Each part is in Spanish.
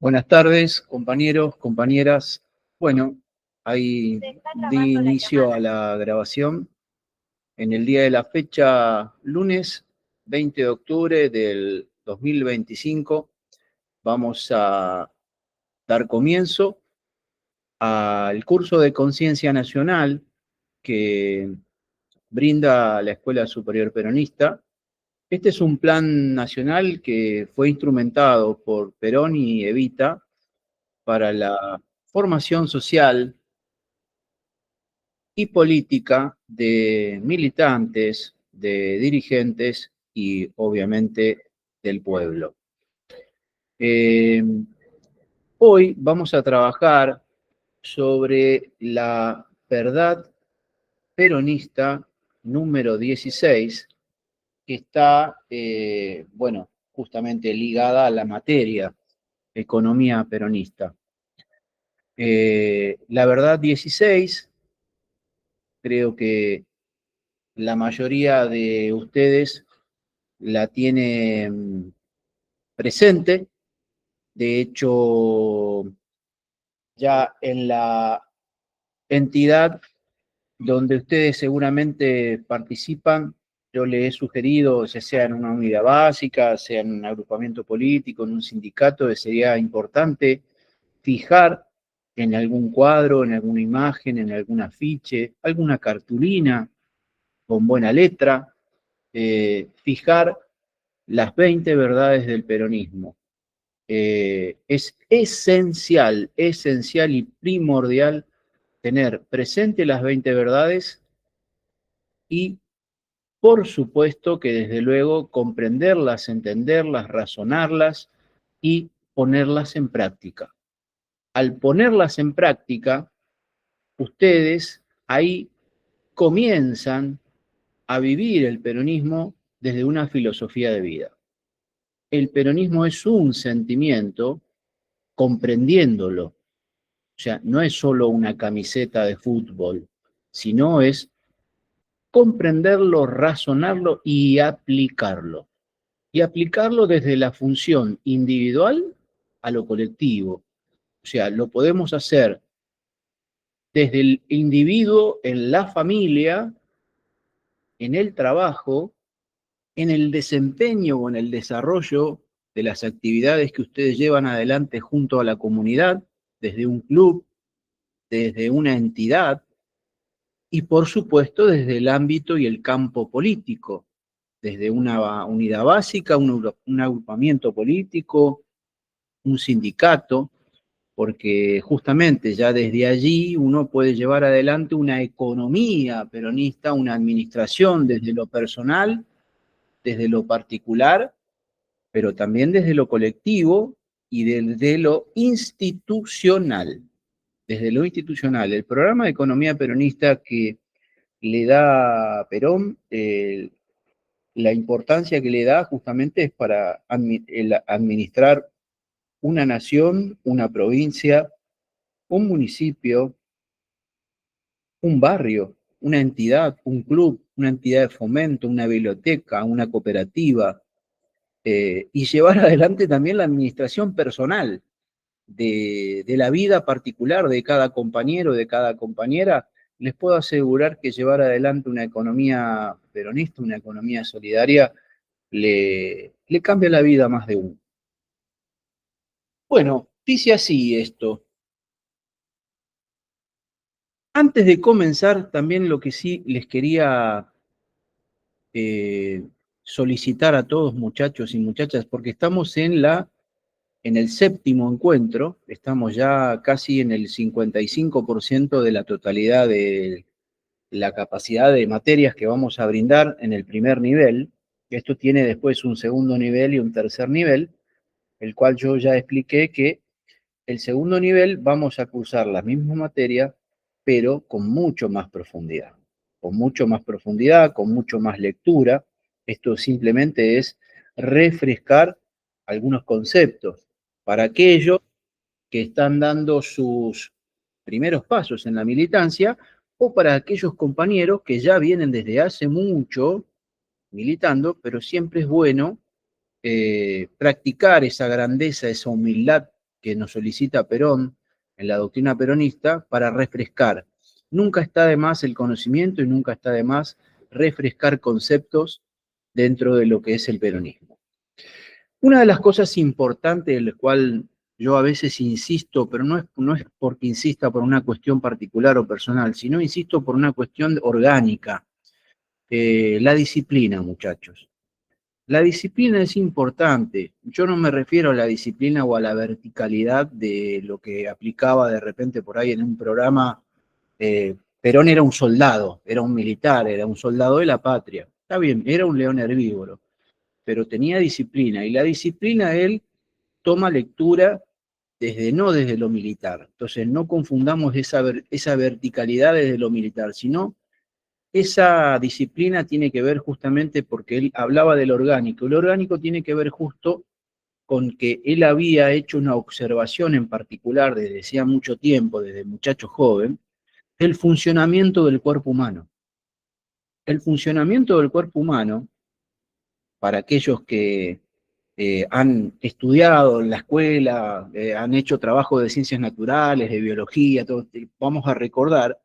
Buenas tardes, compañeros, compañeras. Bueno, ahí di inicio a la grabación. En el día de la fecha, lunes 20 de octubre del 2025, vamos a dar comienzo al curso de Conciencia Nacional que brinda la Escuela Superior Peronista. Este es un plan nacional que fue instrumentado por Perón y Evita para la formación social y política de militantes, de dirigentes y obviamente del pueblo. Hoy vamos a trabajar sobre la verdad peronista número 16, que está, bueno, justamente ligada a la materia economía peronista. La verdad 16, creo que la mayoría de ustedes la tiene presente. De hecho, ya en la entidad donde ustedes seguramente participan, yo les he sugerido, ya sea en una unidad básica, sea en un agrupamiento político, en un sindicato, que sería importante fijar en algún cuadro, en alguna imagen, en algún afiche, alguna cartulina con buena letra, fijar las 20 verdades del peronismo. Es esencial y primordial tener presente las 20 verdades y, por supuesto, que desde luego comprenderlas, entenderlas, razonarlas y ponerlas en práctica. Al ponerlas en práctica, ustedes ahí comienzan a vivir el peronismo desde una filosofía de vida. El peronismo es un sentimiento comprendiéndolo. O sea, no es solo una camiseta de fútbol, sino es comprenderlo, razonarlo y aplicarlo. Y aplicarlo desde la función individual a lo colectivo. O sea, lo podemos hacer desde el individuo en la familia, en el trabajo, en el desempeño o en el desarrollo de las actividades que ustedes llevan adelante junto a la comunidad, desde un club, desde una entidad y, por supuesto, desde el ámbito y el campo político, desde una unidad básica, un agrupamiento político, un sindicato, porque justamente ya desde allí uno puede llevar adelante una economía peronista, una administración desde lo personal, desde lo particular, pero también desde lo colectivo y desde lo institucional. Desde lo institucional, el programa de economía peronista que le da Perón, la importancia que le da justamente es para administrar una nación, una provincia, un municipio, un barrio, una entidad, un club, una entidad de fomento, una biblioteca, una cooperativa, y llevar adelante también la administración personal de la vida particular de cada compañero, de cada compañera. Les puedo asegurar que llevar adelante una economía peronista, una economía solidaria, le cambia la vida a más de uno. Bueno, dice así esto. Antes de comenzar, también lo que sí les quería solicitar a todos, muchachos y muchachas, porque estamos en el séptimo encuentro, estamos ya casi en el 55% de la totalidad de la capacidad de materias que vamos a brindar en el primer nivel. Esto tiene después un segundo nivel y un tercer nivel, el cual yo ya expliqué que el segundo nivel vamos a cursar la misma materia, pero con mucho más profundidad. Con mucho más profundidad, con mucho más lectura. Esto simplemente es refrescar algunos conceptos para aquellos que están dando sus primeros pasos en la militancia o para aquellos compañeros que ya vienen desde hace mucho militando, pero siempre es bueno practicar esa grandeza, esa humildad que nos solicita Perón en la doctrina peronista para refrescar. Nunca está de más el conocimiento y nunca está de más refrescar conceptos dentro de lo que es el peronismo. Una de las cosas importantes en la cual yo a veces insisto, pero no es porque insista por una cuestión particular o personal, sino insisto por una cuestión orgánica, la disciplina, muchachos. La disciplina es importante. Yo no me refiero a la disciplina o a la verticalidad de lo que aplicaba de repente por ahí en un programa. Perón era un soldado, era un militar, era un soldado de la patria. Está bien, era un león herbívoro, pero tenía disciplina. Y la disciplina él toma lectura no desde lo militar. Entonces no confundamos esa verticalidad desde lo militar, sino esa disciplina tiene que ver justamente porque él hablaba del orgánico. El orgánico tiene que ver justo con que él había hecho una observación en particular desde hacía mucho tiempo, desde muchacho joven, del funcionamiento del cuerpo humano. El funcionamiento del cuerpo humano, para aquellos que han estudiado en la escuela, han hecho trabajo de ciencias naturales, de biología, todo, vamos a recordar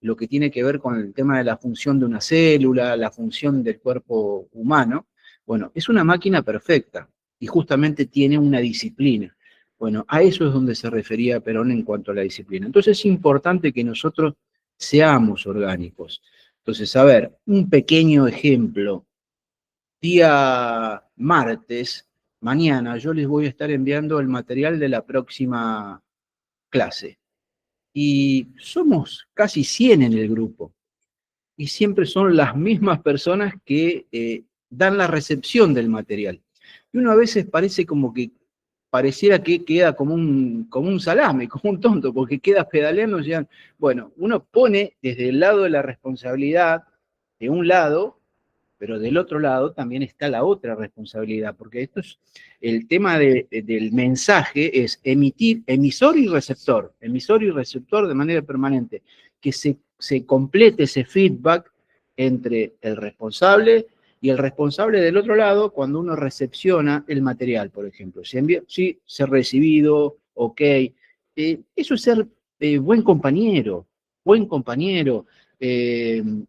lo que tiene que ver con el tema de la función de una célula, la función del cuerpo humano. Bueno, es una máquina perfecta y justamente tiene una disciplina. Bueno, a eso es donde se refería Perón en cuanto a la disciplina. Entonces es importante que nosotros seamos orgánicos. Entonces, a ver, un pequeño ejemplo. Día martes, mañana, yo les voy a estar enviando el material de la próxima clase. Y somos casi 100 en el grupo. Y siempre son las mismas personas que dan la recepción del material. Y uno a veces parece como que pareciera que queda como un salame, como un tonto, porque queda pedaleando. Bueno, uno pone desde el lado de la responsabilidad, de un lado, pero del otro lado también está la otra responsabilidad, porque esto es el tema del mensaje, es emisor y receptor de manera permanente, que se complete ese feedback entre el responsable y el responsable del otro lado cuando uno recepciona el material, por ejemplo. Sí, ser recibido, ok. Eso es ser buen compañero,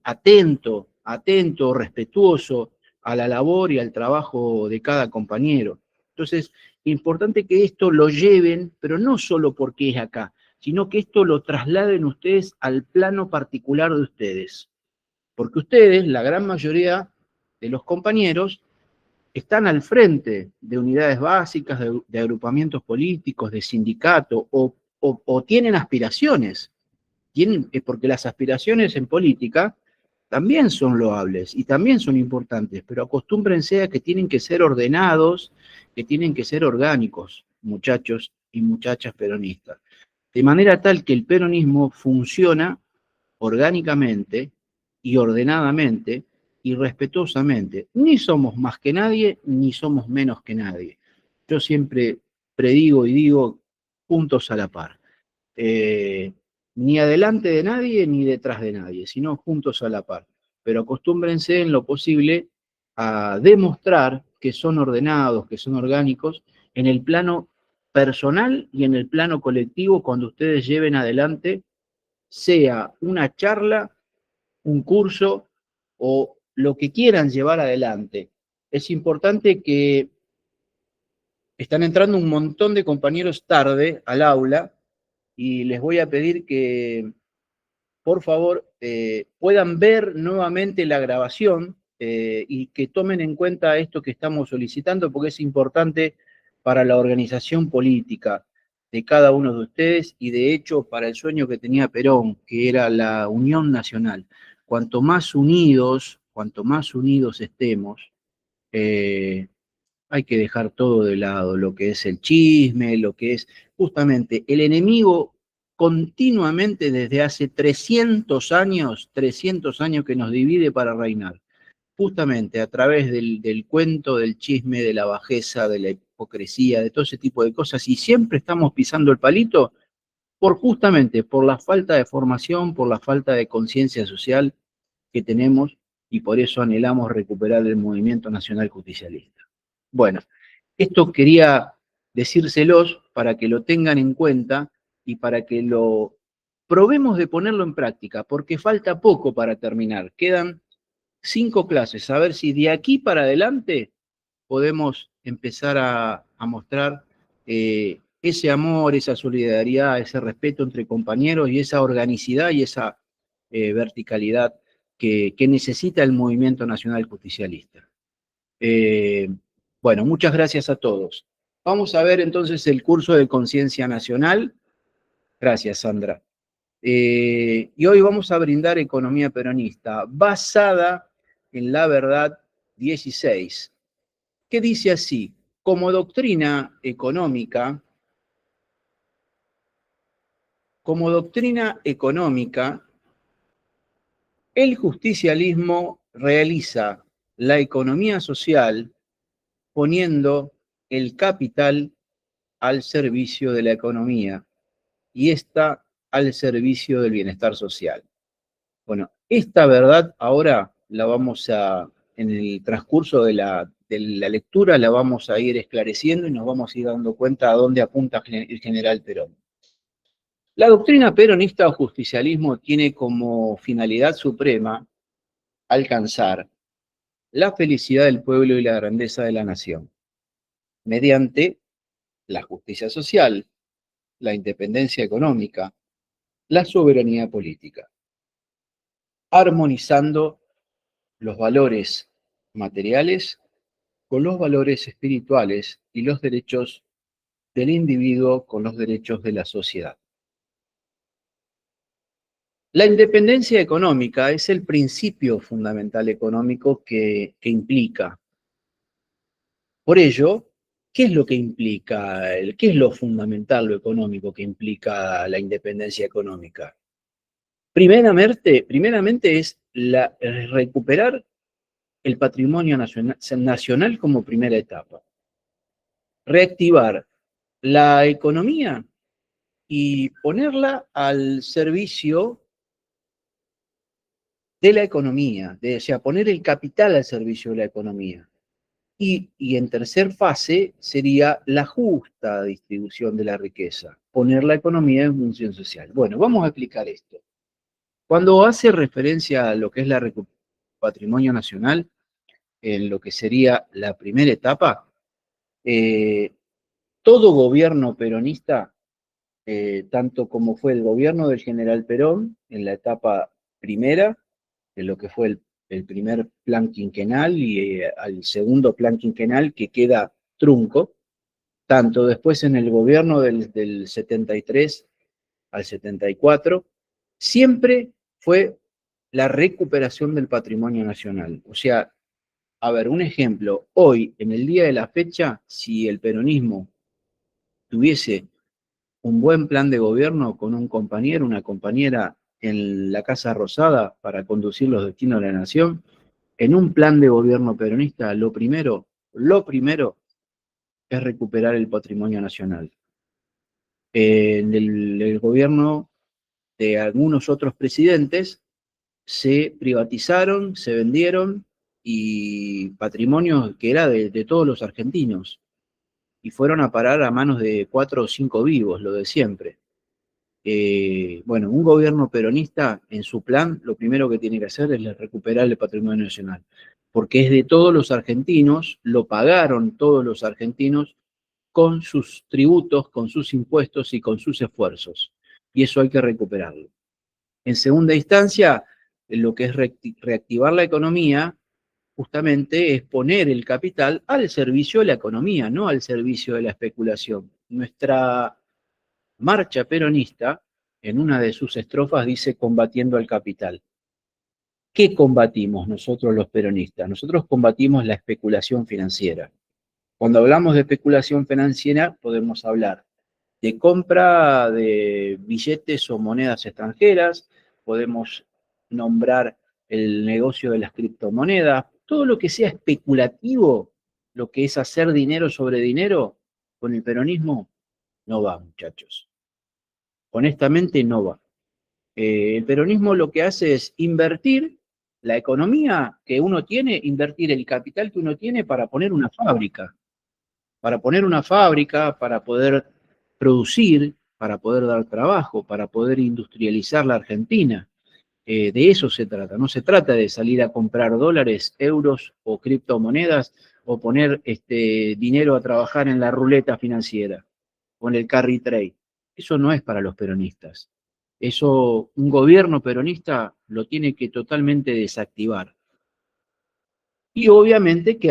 atento, respetuoso a la labor y al trabajo de cada compañero. Entonces, importante que esto lo lleven, pero no solo porque es acá, sino que esto lo trasladen ustedes al plano particular de ustedes. Porque ustedes, la gran mayoría de los compañeros, están al frente de unidades básicas, de agrupamientos políticos, de sindicatos, o tienen aspiraciones. Porque las aspiraciones en política también son loables y también son importantes, pero acostúmbrense a que tienen que ser ordenados, que tienen que ser orgánicos, muchachos y muchachas peronistas. De manera tal que el peronismo funciona orgánicamente y ordenadamente y respetuosamente. Ni somos más que nadie, ni somos menos que nadie. Yo siempre predigo y digo puntos a la par. Ni adelante de nadie ni detrás de nadie, sino juntos a la par. Pero acostúmbrense en lo posible a demostrar que son ordenados, que son orgánicos, en el plano personal y en el plano colectivo cuando ustedes lleven adelante, sea una charla, un curso o lo que quieran llevar adelante. Es importante que están entrando un montón de compañeros tarde al aula y les voy a pedir que por favor, puedan ver nuevamente la grabación y que tomen en cuenta esto que estamos solicitando, porque es importante para la organización política de cada uno de ustedes y de hecho para el sueño que tenía Perón, que era la unión nacional. Cuanto más unidos estemos, eh, hay que dejar todo de lado, lo que es el chisme, lo que es justamente el enemigo continuamente desde hace 300 años que nos divide para reinar, justamente a través del cuento, del chisme, de la bajeza, de la hipocresía, de todo ese tipo de cosas, y siempre estamos pisando el palito justamente por la falta de formación, por la falta de conciencia social que tenemos, y por eso anhelamos recuperar el movimiento nacional justicialista. Bueno, esto quería decírselos para que lo tengan en cuenta y para que lo probemos de ponerlo en práctica, porque falta poco para terminar. Quedan 5 clases, a ver si de aquí para adelante podemos empezar a mostrar ese amor, esa solidaridad, ese respeto entre compañeros y esa organicidad y esa verticalidad que necesita el movimiento nacional justicialista. Bueno, muchas gracias a todos. Vamos a ver entonces el curso de Conciencia Nacional. Gracias, Sandra. Y hoy vamos a brindar economía peronista basada en la verdad 16, que dice así: como doctrina económica, el justicialismo realiza la economía social poniendo el capital al servicio de la economía y esta al servicio del bienestar social. Bueno, esta verdad ahora la vamos a, en el transcurso de la lectura, la vamos a ir esclareciendo y nos vamos a ir dando cuenta a dónde apunta el general Perón. La doctrina peronista o justicialismo tiene como finalidad suprema alcanzar la felicidad del pueblo y la grandeza de la nación, mediante la justicia social, la independencia económica, la soberanía política, armonizando los valores materiales con los valores espirituales y los derechos del individuo con los derechos de la sociedad. La independencia económica es el principio fundamental económico que implica. Por ello, ¿qué es lo que implica? ¿Qué es lo fundamental, lo económico que implica la independencia económica? Primeramente es recuperar el patrimonio nacional como primera etapa. Reactivar la economía y ponerla al servicio de la economía, o sea, poner el capital al servicio de la economía. Y en tercer fase sería la justa distribución de la riqueza, poner la economía en función social. Bueno, vamos a explicar esto. Cuando hace referencia a lo que es la recuperación del patrimonio nacional, en lo que sería la primera etapa, todo gobierno peronista, tanto como fue el gobierno del general Perón en la etapa primera, en lo que fue el primer plan quinquenal y al segundo plan quinquenal que queda trunco, tanto después en el gobierno del 73 al 74, siempre fue la recuperación del patrimonio nacional. O sea, a ver, un ejemplo, hoy, en el día de la fecha, si el peronismo tuviese un buen plan de gobierno con un compañero, una compañera en la Casa Rosada para conducir los destinos de la nación, en un plan de gobierno peronista, lo primero es recuperar el patrimonio nacional. En el gobierno de algunos otros presidentes se privatizaron, se vendieron y patrimonio que era de todos los argentinos y fueron a parar a manos de 4 o 5 vivos, lo de siempre. Bueno, un gobierno peronista en su plan lo primero que tiene que hacer es recuperar el patrimonio nacional, porque es de todos los argentinos, lo pagaron todos los argentinos con sus tributos, con sus impuestos y con sus esfuerzos, y eso hay que recuperarlo. En segunda instancia, lo que es reactivar la economía, justamente es poner el capital al servicio de la economía, no al servicio de la especulación. Nuestra marcha peronista, en una de sus estrofas, dice combatiendo al capital. ¿Qué combatimos nosotros los peronistas? Nosotros combatimos la especulación financiera. Cuando hablamos de especulación financiera, podemos hablar de compra de billetes o monedas extranjeras, podemos nombrar el negocio de las criptomonedas, todo lo que sea especulativo, lo que es hacer dinero sobre dinero, con el peronismo no va, muchachos. Honestamente no va. El peronismo lo que hace es invertir la economía que uno tiene, invertir el capital que uno tiene para poner una fábrica, para poner una fábrica, para poder producir, para poder dar trabajo, para poder industrializar la Argentina. De eso se trata, no se trata de salir a comprar dólares, euros o criptomonedas o poner dinero a trabajar en la ruleta financiera o en el carry trade. Eso no es para los peronistas. Eso un gobierno peronista lo tiene que totalmente desactivar. Y obviamente que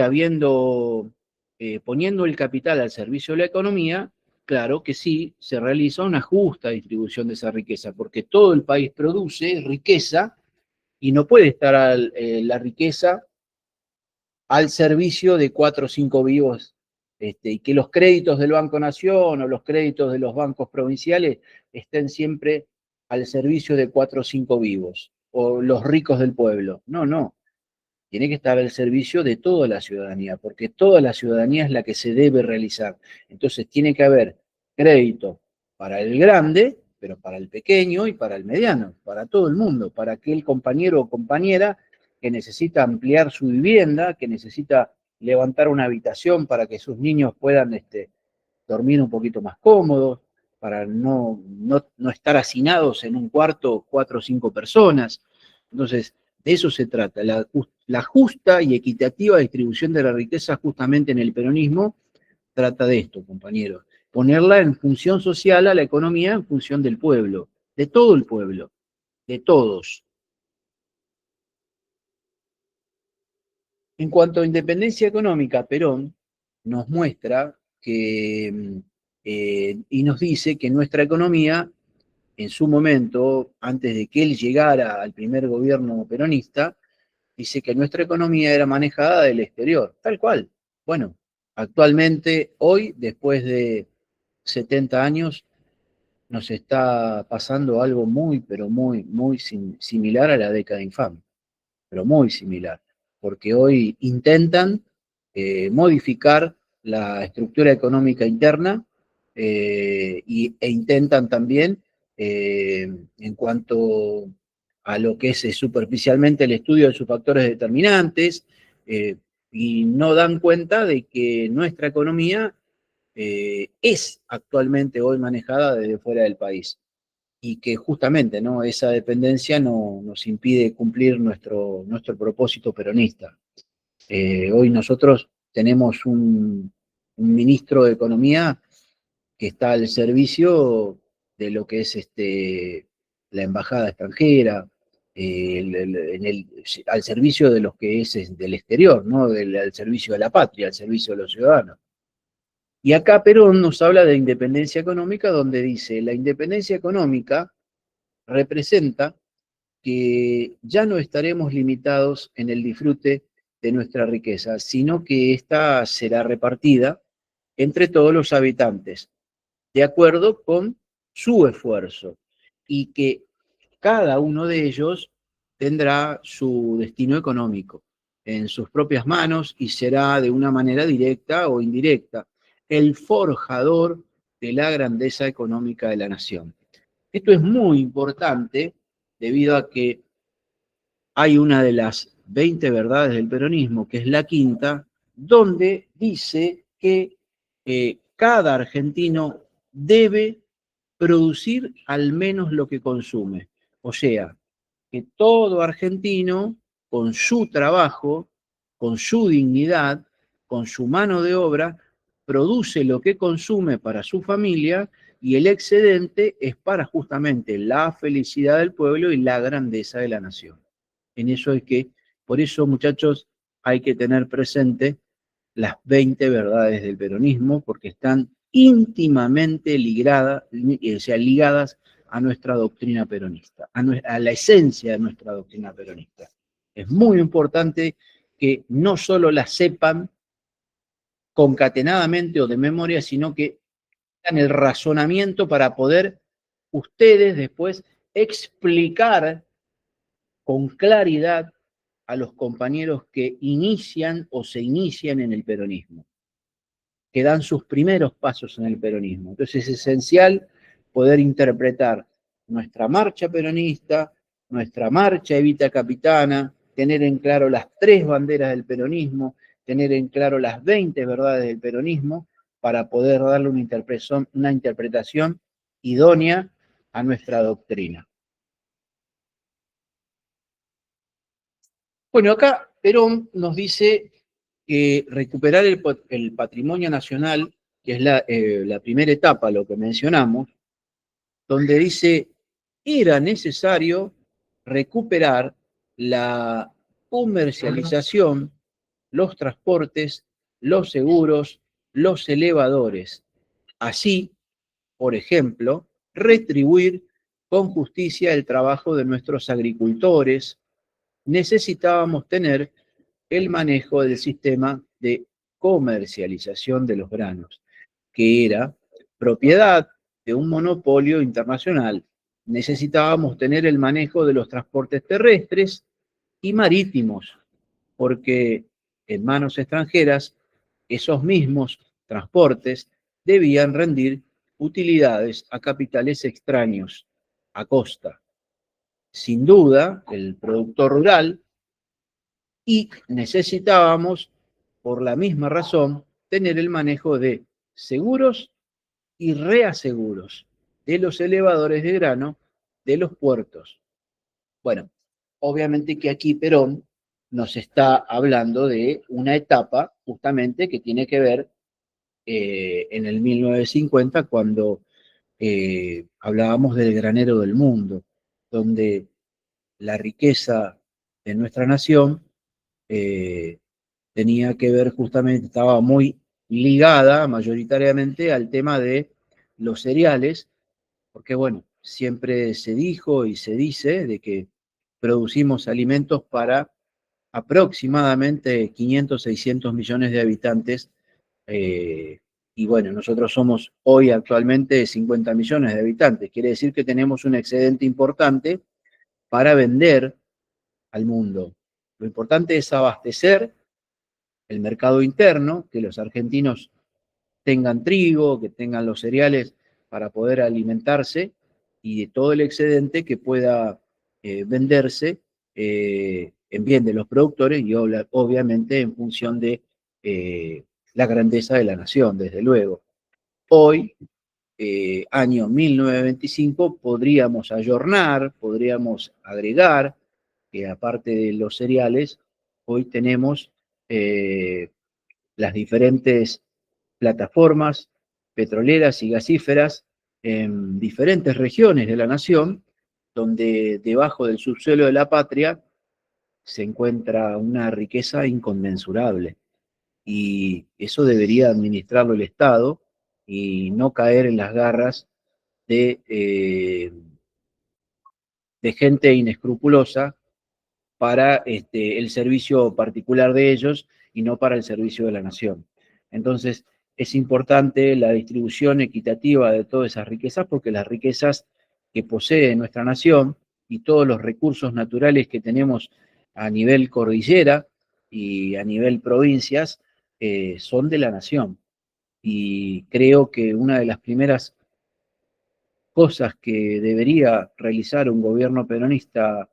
poniendo el capital al servicio de la economía, claro que sí, se realiza una justa distribución de esa riqueza, porque todo el país produce riqueza y no puede estar la riqueza al servicio de 4 o 5 vivos, y que los créditos del Banco Nación o los créditos de los bancos provinciales estén siempre al servicio de 4 o 5 vivos, o los ricos del pueblo. No, no. Tiene que estar al servicio de toda la ciudadanía, porque toda la ciudadanía es la que se debe realizar. Entonces tiene que haber crédito para el grande, pero para el pequeño y para el mediano, para todo el mundo, para aquel compañero o compañera que necesita ampliar su vivienda, que necesita levantar una habitación para que sus niños puedan dormir un poquito más cómodos, para no estar hacinados en un cuarto 4 o 5 personas. Entonces, de eso se trata, la justa y equitativa distribución de la riqueza justamente en el peronismo trata de esto, compañeros. Ponerla en función social a la economía en función del pueblo, de todo el pueblo, de todos. En cuanto a independencia económica, Perón nos muestra que, y nos dice que nuestra economía, en su momento, antes de que él llegara al primer gobierno peronista, dice que nuestra economía era manejada del exterior, tal cual. Bueno, actualmente, hoy, después de 70 años, nos está pasando algo muy, pero muy, muy similar a la década infame, pero muy similar, porque hoy intentan modificar la estructura económica interna e intentan también, en cuanto a lo que es superficialmente el estudio de sus factores determinantes, y no dan cuenta de que nuestra economía es actualmente hoy manejada desde fuera del país y que justamente, ¿no?, esa dependencia nos impide cumplir nuestro propósito peronista. Hoy nosotros tenemos un ministro de Economía que está al servicio de lo que es la embajada extranjera, al servicio de los que es del exterior, ¿no?, al servicio de la patria, al servicio de los ciudadanos. Y acá Perón nos habla de independencia económica, donde dice, la independencia económica representa que ya no estaremos limitados en el disfrute de nuestra riqueza, sino que ésta será repartida entre todos los habitantes, de acuerdo con su esfuerzo, y que cada uno de ellos tendrá su destino económico en sus propias manos y será de una manera directa o indirecta el forjador de la grandeza económica de la nación. Esto es muy importante debido a que hay una de las 20 verdades del peronismo, que es la quinta, donde dice que cada argentino debe producir al menos lo que consume. O sea, que todo argentino, con su trabajo, con su dignidad, con su mano de obra, produce lo que consume para su familia y el excedente es para justamente la felicidad del pueblo y la grandeza de la nación. En eso es que, por eso, muchachos, hay que tener presente las 20 verdades del peronismo, porque están íntimamente ligadas a nuestra doctrina peronista, a la esencia de nuestra doctrina peronista. Es muy importante que no solo la sepan concatenadamente o de memoria, sino que tengan el razonamiento para poder ustedes después explicar con claridad a los compañeros que inician o se inician en el peronismo, que dan sus primeros pasos en el peronismo. Entonces es esencial poder interpretar nuestra marcha peronista, nuestra marcha Evita Capitana, tener en claro las 3 banderas del peronismo, tener en claro las 20 verdades del peronismo, para poder darle una interpretación idónea a nuestra doctrina. Bueno, acá Perón nos dice que recuperar el patrimonio nacional, que es la primera etapa, lo que mencionamos, donde dice, era necesario recuperar la comercialización, los transportes, los seguros, los elevadores. Así, por ejemplo, retribuir con justicia el trabajo de nuestros agricultores. Necesitábamos tener el manejo del sistema de comercialización de los granos, que era propiedad de un monopolio internacional. Necesitábamos tener el manejo de los transportes terrestres y marítimos, porque en manos extranjeras esos mismos transportes debían rendir utilidades a capitales extraños, a costa. Sin duda, el productor rural, y necesitábamos, por la misma razón, tener el manejo de seguros y reaseguros de los elevadores de grano de los puertos. Bueno, obviamente que aquí Perón nos está hablando de una etapa justamente que tiene que ver en el 1950 cuando hablábamos del granero del mundo, donde la riqueza de nuestra nación eh, tenía que ver justamente, estaba muy ligada mayoritariamente al tema de los cereales, porque bueno, siempre se dijo y se dice de que producimos alimentos para aproximadamente 500, 600 millones de habitantes, eh, y bueno, nosotros somos hoy actualmente 50 millones de habitantes, quiere decir que tenemos un excedente importante para vender al mundo. Lo importante es abastecer el mercado interno, que los argentinos tengan trigo, que tengan los cereales para poder alimentarse y de todo el excedente que pueda venderse en bien de los productores y obviamente en función de la grandeza de la nación, desde luego. Hoy, año 1925, podríamos ayornar, podríamos agregar que aparte de los cereales, hoy tenemos las diferentes plataformas petroleras y gasíferas en diferentes regiones de la nación, donde debajo del subsuelo de la patria se encuentra una riqueza inconmensurable. Y eso debería administrarlo el Estado y no caer en las garras de gente inescrupulosa para el servicio particular de ellos y no para el servicio de la nación. Entonces, es importante la distribución equitativa de todas esas riquezas porque las riquezas que posee nuestra nación y todos los recursos naturales que tenemos a nivel cordillera y a nivel provincias son de la nación. Y creo que una de las primeras cosas que debería realizar un gobierno peronista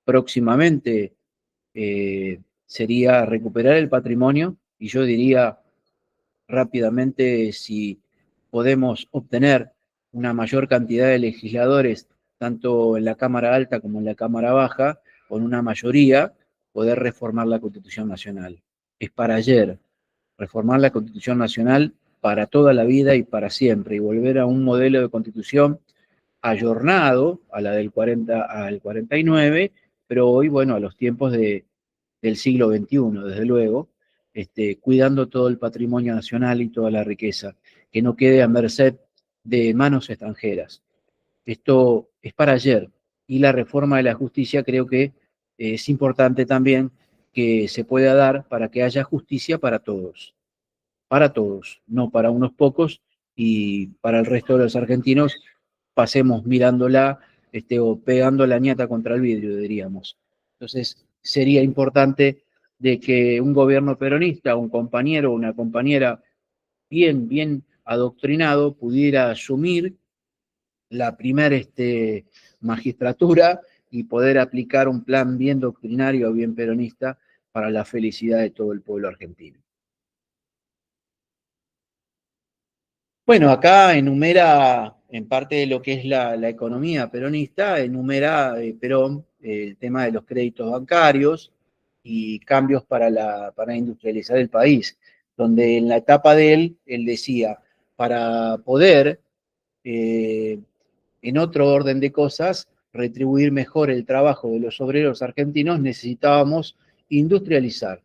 próximamente sería recuperar el patrimonio y yo diría rápidamente si podemos obtener una mayor cantidad de legisladores, tanto en la Cámara Alta como en la Cámara Baja, con una mayoría, poder reformar la Constitución Nacional. Es para ayer, reformar la Constitución Nacional para toda la vida y para siempre, y volver a un modelo de constitución ayornado a la del 40 al 49, pero hoy, bueno, a los tiempos del siglo XXI, desde luego, cuidando todo el patrimonio nacional y toda la riqueza, que no quede a merced de manos extranjeras. Esto es para ayer, y la reforma de la justicia creo que es importante también que se pueda dar para que haya justicia para todos, no para unos pocos y para el resto de los argentinos pasemos mirándola o pegando la ñata contra el vidrio, diríamos. Entonces, sería importante de que un gobierno peronista, un compañero o una compañera bien adoctrinado pudiera asumir la primera magistratura y poder aplicar un plan bien doctrinario, bien peronista para la felicidad de todo el pueblo argentino. Bueno, acá enumera, en parte de lo que es la economía peronista, enumera Perón el tema de los créditos bancarios y cambios para industrializar el país, donde en la etapa de él decía, para poder, eh, en otro orden de cosas, retribuir mejor el trabajo de los obreros argentinos, necesitábamos industrializar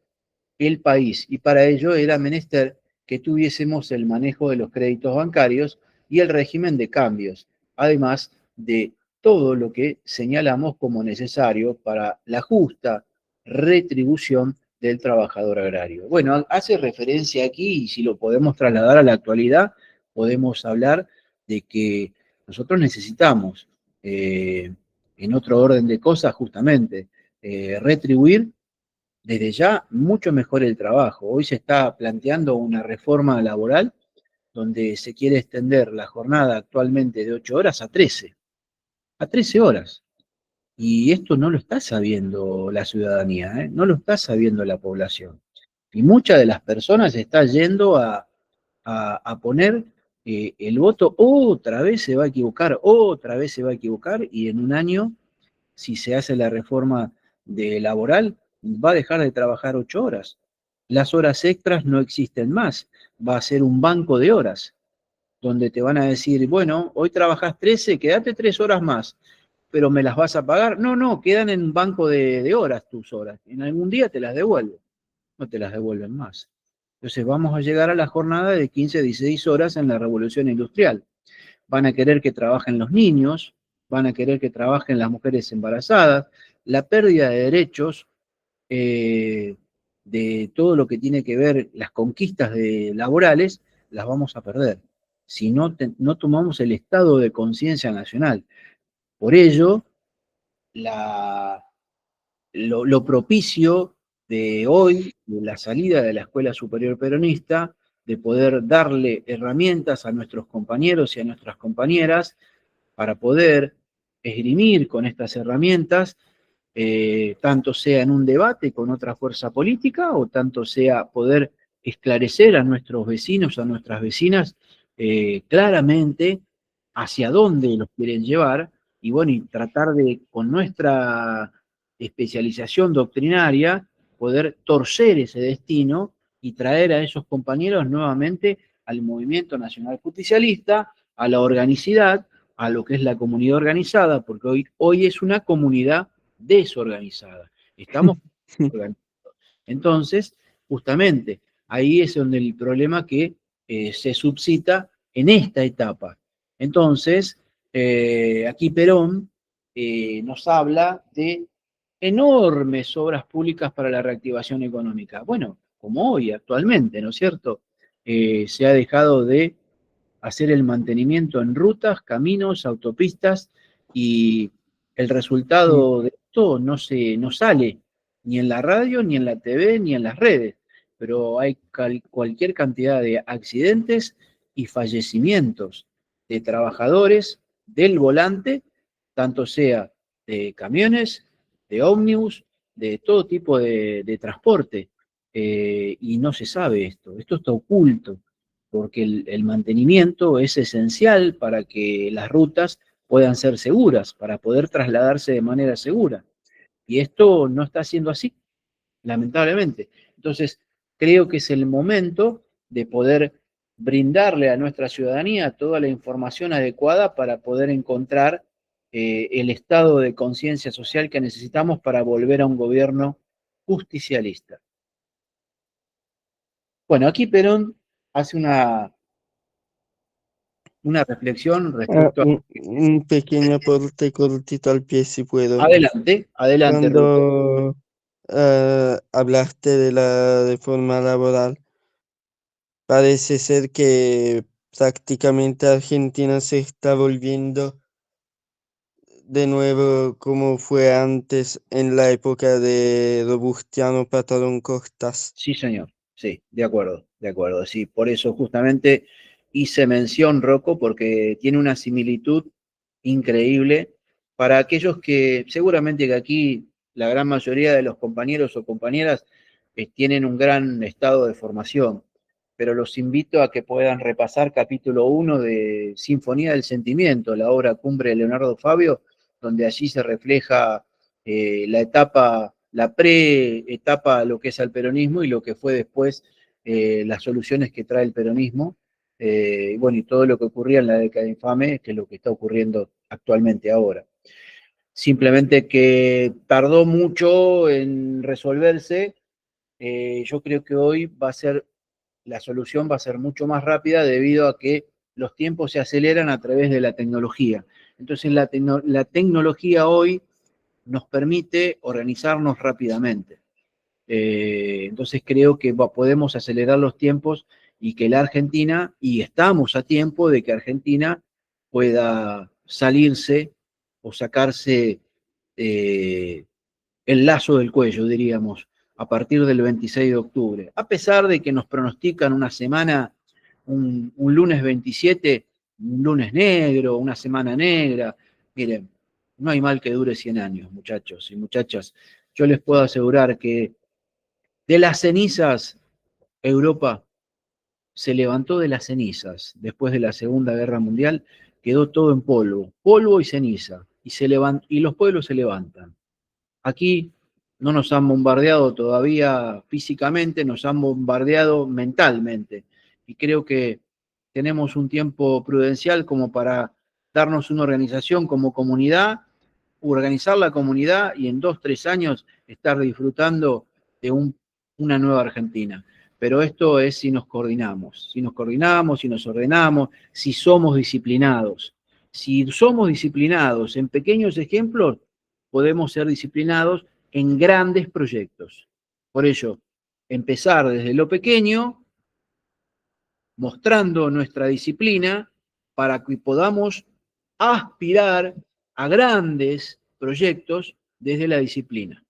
el país y para ello era menester que tuviésemos el manejo de los créditos bancarios y el régimen de cambios, además de todo lo que señalamos como necesario para la justa retribución del trabajador agrario. Bueno, hace referencia aquí, y si lo podemos trasladar a la actualidad, podemos hablar de que nosotros necesitamos, en otro orden de cosas, justamente, retribuir desde ya mucho mejor el trabajo. Hoy se está planteando una reforma laboral donde se quiere extender la jornada actualmente de 8 horas a 13 horas. Y esto no lo está sabiendo la ciudadanía, ¿eh? No lo está sabiendo la población. Y muchas de las personas están yendo a poner el voto, otra vez se va a equivocar, otra vez se va a equivocar, y en un año si se hace la reforma de laboral, va a dejar de trabajar 8 horas. Las horas extras no existen más. Va a ser un banco de horas, donde te van a decir, bueno, hoy trabajas 13, quédate 3 horas más, pero ¿me las vas a pagar? No, no, quedan en un banco de horas tus horas. En algún día te las devuelven, no te las devuelven más. Entonces vamos a llegar a la jornada de 15, 16 horas en la revolución industrial. Van a querer que trabajen los niños, van a querer que trabajen las mujeres embarazadas, la pérdida de derechos, eh, de todo lo que tiene que ver las conquistas laborales, las vamos a perder si no tomamos el estado de conciencia nacional. Por ello, la, lo propicio de hoy, de la salida de la Escuela Superior Peronista, de poder darle herramientas a nuestros compañeros y a nuestras compañeras para poder esgrimir con estas herramientas, tanto sea en un debate con otra fuerza política o tanto sea poder esclarecer a nuestros vecinos, a nuestras vecinas, claramente hacia dónde los quieren llevar y bueno, y tratar de, con nuestra especialización doctrinaria, poder torcer ese destino y traer a esos compañeros nuevamente al movimiento nacional justicialista, a la organicidad, a lo que es la comunidad organizada, porque hoy es una comunidad desorganizada. Estamos organizados. Entonces, justamente, ahí es donde el problema que se suscita en esta etapa. Entonces, aquí Perón nos habla de enormes obras públicas para la reactivación económica. Bueno, como hoy, actualmente, ¿no es cierto? Se ha dejado de hacer el mantenimiento en rutas, caminos, autopistas, y el Mm. resultado de esto no sale ni en la radio, ni en la TV, ni en las redes, pero hay cualquier cantidad de accidentes y fallecimientos de trabajadores del volante, tanto sea de camiones, de ómnibus, de todo tipo de transporte, y no se sabe esto está oculto porque el mantenimiento es esencial para que las rutas puedan ser seguras, para poder trasladarse de manera segura. Y esto no está siendo así, lamentablemente. Entonces, creo que es el momento de poder brindarle a nuestra ciudadanía toda la información adecuada para poder encontrar el estado de conciencia social que necesitamos para volver a un gobierno justicialista. Bueno, aquí Perón hace una reflexión respecto a... Un pequeño aporte cortito al pie, si puedo. Adelante, adelante, Rocco. Cuando hablaste de la reforma laboral, parece ser que prácticamente Argentina se está volviendo de nuevo como fue antes en la época de Robustiano Patrón Costas. Sí, señor. Sí, de acuerdo, de acuerdo. Sí, por eso justamente hice mención, Rocco, porque tiene una similitud increíble para aquellos que seguramente que aquí la gran mayoría de los compañeros o compañeras tienen un gran estado de formación, pero los invito a que puedan repasar capítulo 1 de Sinfonía del Sentimiento, la obra cumbre de Leonardo Fabio, donde allí se refleja la etapa, la pre-etapa, lo que es el peronismo y lo que fue después las soluciones que trae el peronismo, bueno, y todo lo que ocurría en la década infame, que es lo que está ocurriendo actualmente ahora. Simplemente que tardó mucho en resolverse. Yo creo que hoy la solución va a ser mucho más rápida debido a que los tiempos se aceleran a través de la tecnología. Entonces la tecnología hoy nos permite organizarnos rápidamente. Entonces creo que podemos acelerar los tiempos y que la Argentina, y estamos a tiempo de que Argentina pueda salirse o sacarse el lazo del cuello, diríamos, a partir del 26 de octubre. A pesar de que nos pronostican una semana, un lunes 27, un lunes negro, una semana negra. Miren, no hay mal que dure 100 años, muchachos y muchachas. Yo les puedo asegurar que de las cenizas, Europa se levantó de las cenizas después de la Segunda Guerra Mundial, quedó todo en polvo, polvo y ceniza, y los pueblos se levantan. Aquí no nos han bombardeado todavía físicamente, nos han bombardeado mentalmente. Y creo que tenemos un tiempo prudencial como para darnos una organización como comunidad, organizar la comunidad y en 2, 3 años estar disfrutando de una nueva Argentina. Pero esto es si nos coordinamos, si nos ordenamos, si somos disciplinados. Si somos disciplinados en pequeños ejemplos, podemos ser disciplinados en grandes proyectos. Por ello, empezar desde lo pequeño, mostrando nuestra disciplina para que podamos aspirar a grandes proyectos desde la disciplina.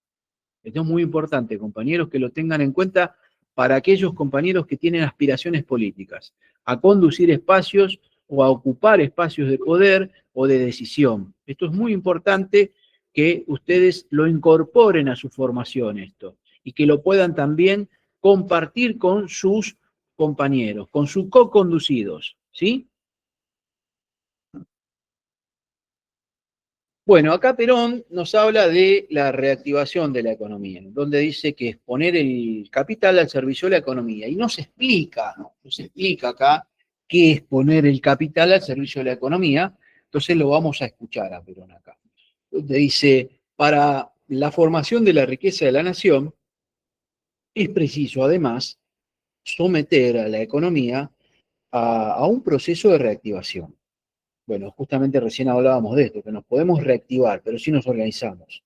Esto es muy importante, compañeros, que lo tengan en cuenta para aquellos compañeros que tienen aspiraciones políticas, a conducir espacios o a ocupar espacios de poder o de decisión. Esto es muy importante que ustedes lo incorporen a su formación esto y que lo puedan también compartir con sus compañeros, con sus co-conducidos, ¿sí? Bueno, acá Perón nos habla de la reactivación de la economía, donde dice que es poner el capital al servicio de la economía. Y nos explica acá qué es poner el capital al servicio de la economía. Entonces lo vamos a escuchar a Perón acá. Donde dice, para la formación de la riqueza de la nación, es preciso además someter a la economía a un proceso de reactivación. Bueno, justamente recién hablábamos de esto, que nos podemos reactivar, pero si nos organizamos.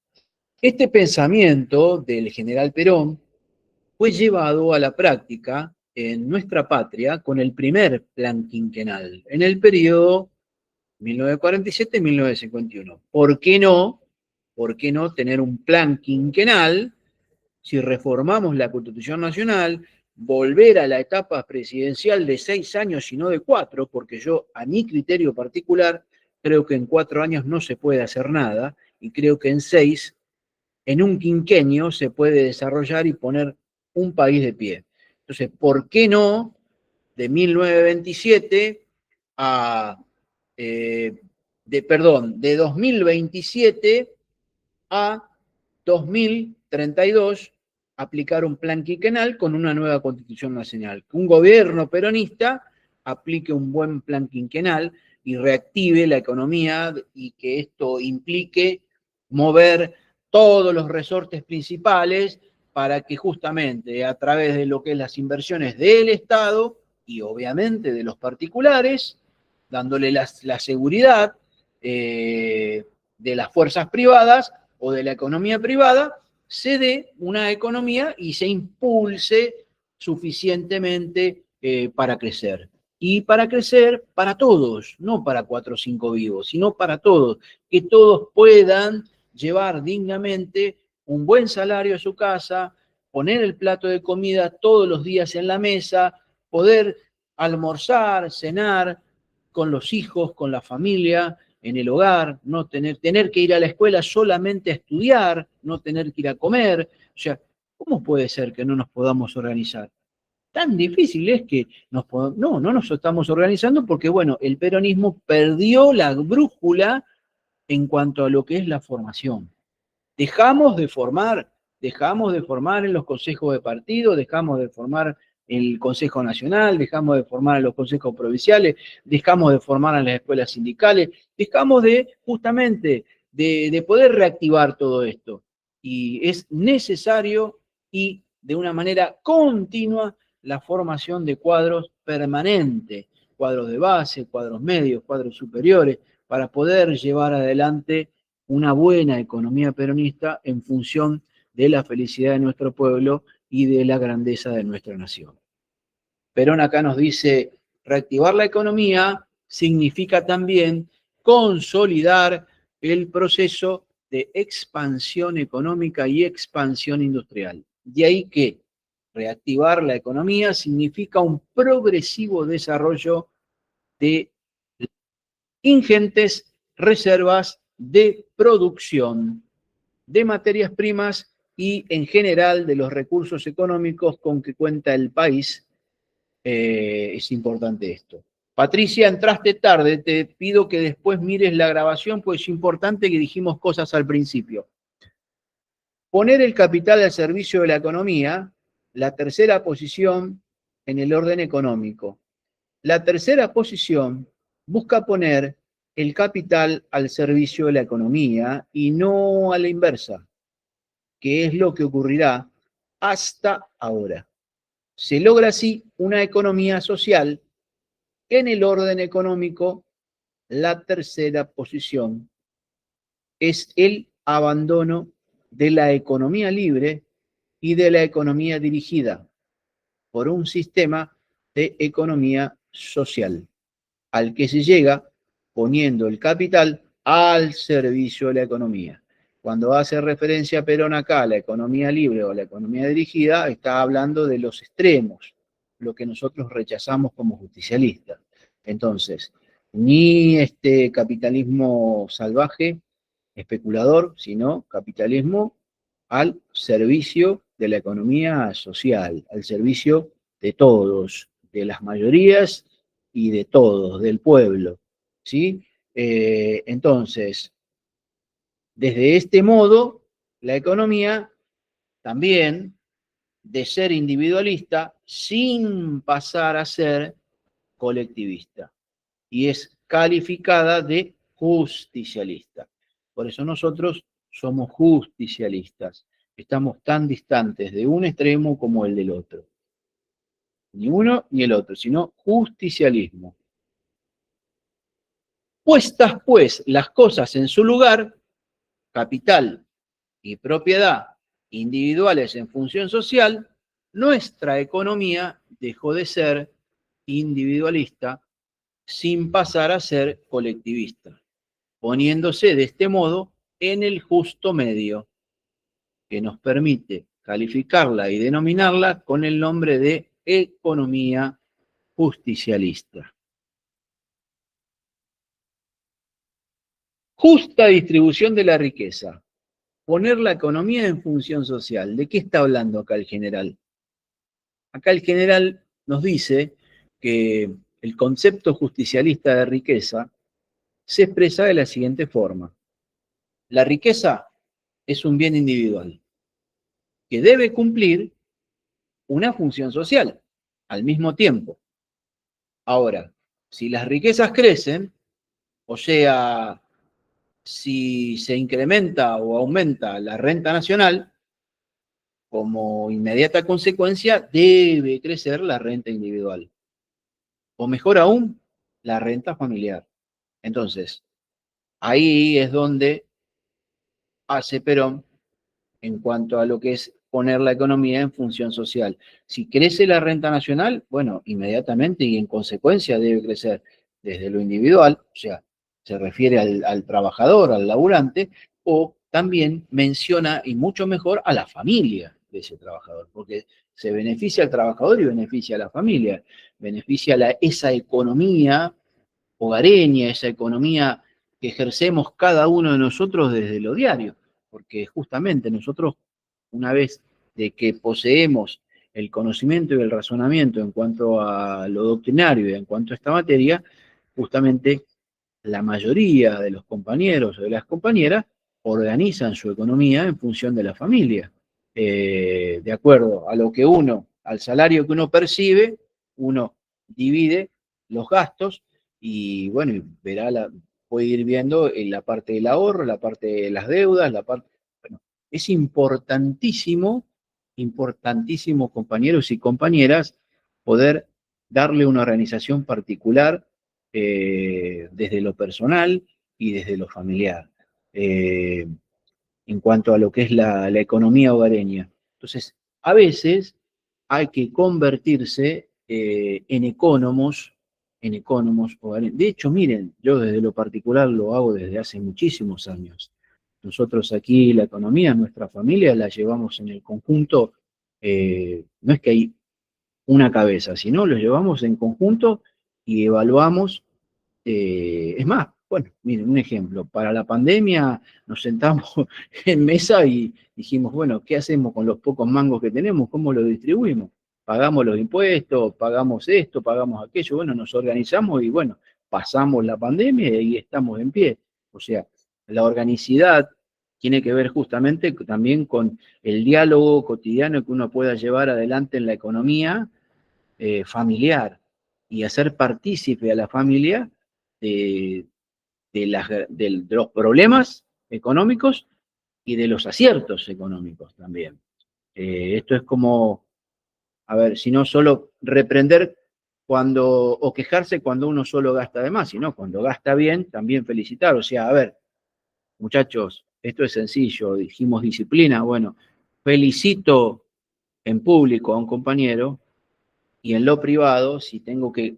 Este pensamiento del general Perón fue llevado a la práctica en nuestra patria con el primer plan quinquenal, en el periodo 1947-1951. ¿Por qué no? ¿Por qué no tener un plan quinquenal si reformamos la Constitución Nacional, volver a la etapa presidencial de 6 años y no de 4, porque yo, a mi criterio particular, creo que en 4 años no se puede hacer nada, y creo que en 6, en un quinquenio, se puede desarrollar y poner un país de pie. Entonces, ¿por qué no de 1927 a, de 2027 a 2032 aplicar un plan quinquenal con una nueva constitución nacional? Que un gobierno peronista aplique un buen plan quinquenal y reactive la economía y que esto implique mover todos los resortes principales para que justamente a través de lo que es las inversiones del Estado y obviamente de los particulares, dándole la seguridad de las fuerzas privadas o de la economía privada, se dé una economía y se impulse suficientemente para crecer. Y para crecer para todos, no para 4 o 5 vivos, sino para todos, que todos puedan llevar dignamente un buen salario a su casa, poner el plato de comida todos los días en la mesa, poder almorzar, cenar con los hijos, con la familia, en el hogar, no tener que ir a la escuela solamente a estudiar, no tener que ir a comer. O sea, ¿cómo puede ser que no nos podamos organizar? tan difícil es que no nos estamos organizando porque, bueno, el peronismo perdió la brújula en cuanto a lo que es la formación. Dejamos de formar en los consejos de partido, dejamos de formar el Consejo Nacional, dejamos de formar en los consejos provinciales, dejamos de formar en las escuelas sindicales, dejamos justamente de poder reactivar todo esto. Y es necesario y de una manera continua la formación de cuadros permanentes, cuadros de base, cuadros medios, cuadros superiores, para poder llevar adelante una buena economía peronista en función de la felicidad de nuestro pueblo y de la grandeza de nuestra nación. Perón acá nos dice, reactivar la economía significa también consolidar el proceso de expansión económica y expansión industrial. De ahí que reactivar la economía significa un progresivo desarrollo de ingentes reservas de producción de materias primas y en general de los recursos económicos con que cuenta el país. Es importante esto. Patricia, entraste tarde, te pido que después mires la grabación, pues es importante que dijimos cosas al principio. Poner el capital al servicio de la economía, la tercera posición en el orden económico. La tercera posición busca poner el capital al servicio de la economía y no a la inversa, que es lo que ocurrirá hasta ahora. Se logra así una economía social. En el orden económico, la tercera posición es el abandono de la economía libre y de la economía dirigida por un sistema de economía social, al que se llega poniendo el capital al servicio de la economía. Cuando hace referencia Perón acá a la economía libre o a la economía dirigida, está hablando de los extremos, lo que nosotros rechazamos como justicialistas. Entonces, ni este capitalismo salvaje, especulador, sino capitalismo al servicio de la economía social, al servicio de todos, de las mayorías y de todos, del pueblo, ¿sí? Entonces, desde este modo, la economía también, de ser individualista, sin pasar a ser colectivista, y es calificada de justicialista. Por eso nosotros somos justicialistas. Estamos tan distantes de un extremo como el del otro. Ni uno ni el otro, sino justicialismo. Puestas pues las cosas en su lugar, capital y propiedad individuales en función social, nuestra economía dejó de ser individualista sin pasar a ser colectivista, poniéndose de este modo en el justo medio, que nos permite calificarla y denominarla con el nombre de economía justicialista. Justa distribución de la riqueza. Poner la economía en función social. ¿De qué está hablando acá el general? Acá el general nos dice que el concepto justicialista de riqueza se expresa de la siguiente forma. La riqueza es un bien individual que debe cumplir una función social al mismo tiempo. Ahora, si las riquezas crecen, o sea, si se incrementa o aumenta la renta nacional, como inmediata consecuencia debe crecer la renta individual. O mejor aún, la renta familiar. Entonces, ahí es donde hace Perón en cuanto a lo que es poner la economía en función social. Si crece la renta nacional, bueno, inmediatamente y en consecuencia debe crecer desde lo individual, o sea, se refiere al trabajador, al laburante, o también menciona, y mucho mejor, a la familia de ese trabajador, porque se beneficia al trabajador y beneficia a la familia, beneficia esa economía hogareña, esa economía que ejercemos cada uno de nosotros desde lo diario, porque justamente nosotros, una vez de que poseemos el conocimiento y el razonamiento en cuanto a lo doctrinario y en cuanto a esta materia, justamente la mayoría de los compañeros o de las compañeras organizan su economía en función de la familia. De acuerdo a lo que uno, al salario que uno percibe, uno divide los gastos y bueno, puede ir viendo en la parte del ahorro, la parte de las deudas, bueno, es importantísimo, importantísimo, compañeros y compañeras, poder darle una organización particular desde lo personal y desde lo familiar, en cuanto a lo que es la economía hogareña. Entonces, a veces hay que convertirse en ecónomos hogareños. De hecho, miren, yo desde lo particular lo hago desde hace muchísimos años. Nosotros aquí la economía, nuestra familia, la llevamos en el conjunto, no es que hay una cabeza, sino lo llevamos en conjunto y evaluamos es más, bueno, miren, un ejemplo, para la pandemia nos sentamos en mesa y dijimos, bueno, ¿qué hacemos con los pocos mangos que tenemos? ¿Cómo lo distribuimos? Pagamos los impuestos, pagamos esto, pagamos aquello, bueno, nos organizamos y bueno, pasamos la pandemia y estamos en pie. O sea, la organicidad tiene que ver justamente también con el diálogo cotidiano que uno pueda llevar adelante en la economía familiar y hacer partícipe a la familia de, de los problemas económicos y de los aciertos económicos también. Esto es como, a ver, si no solo reprender o quejarse cuando uno solo gasta de más, sino cuando gasta bien, también felicitar. O sea, a ver, muchachos, esto es sencillo, dijimos disciplina, bueno, felicito en público a un compañero y en lo privado, si tengo que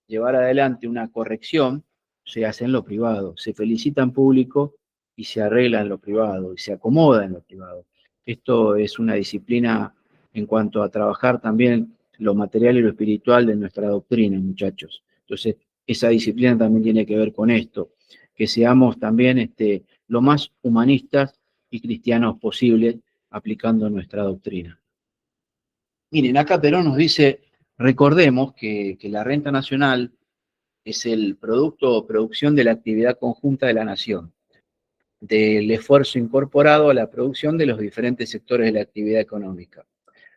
llevar adelante una corrección, se hace en lo privado, se felicita en público y se arregla en lo privado, y se acomoda en lo privado. Esto es una disciplina en cuanto a trabajar también lo material y lo espiritual de nuestra doctrina, muchachos. Entonces, esa disciplina también tiene que ver con esto, que seamos también lo más humanistas y cristianos posible aplicando nuestra doctrina. Miren, acá Perón nos dice, recordemos que la renta nacional es el producto o producción de la actividad conjunta de la nación, del esfuerzo incorporado a la producción de los diferentes sectores de la actividad económica,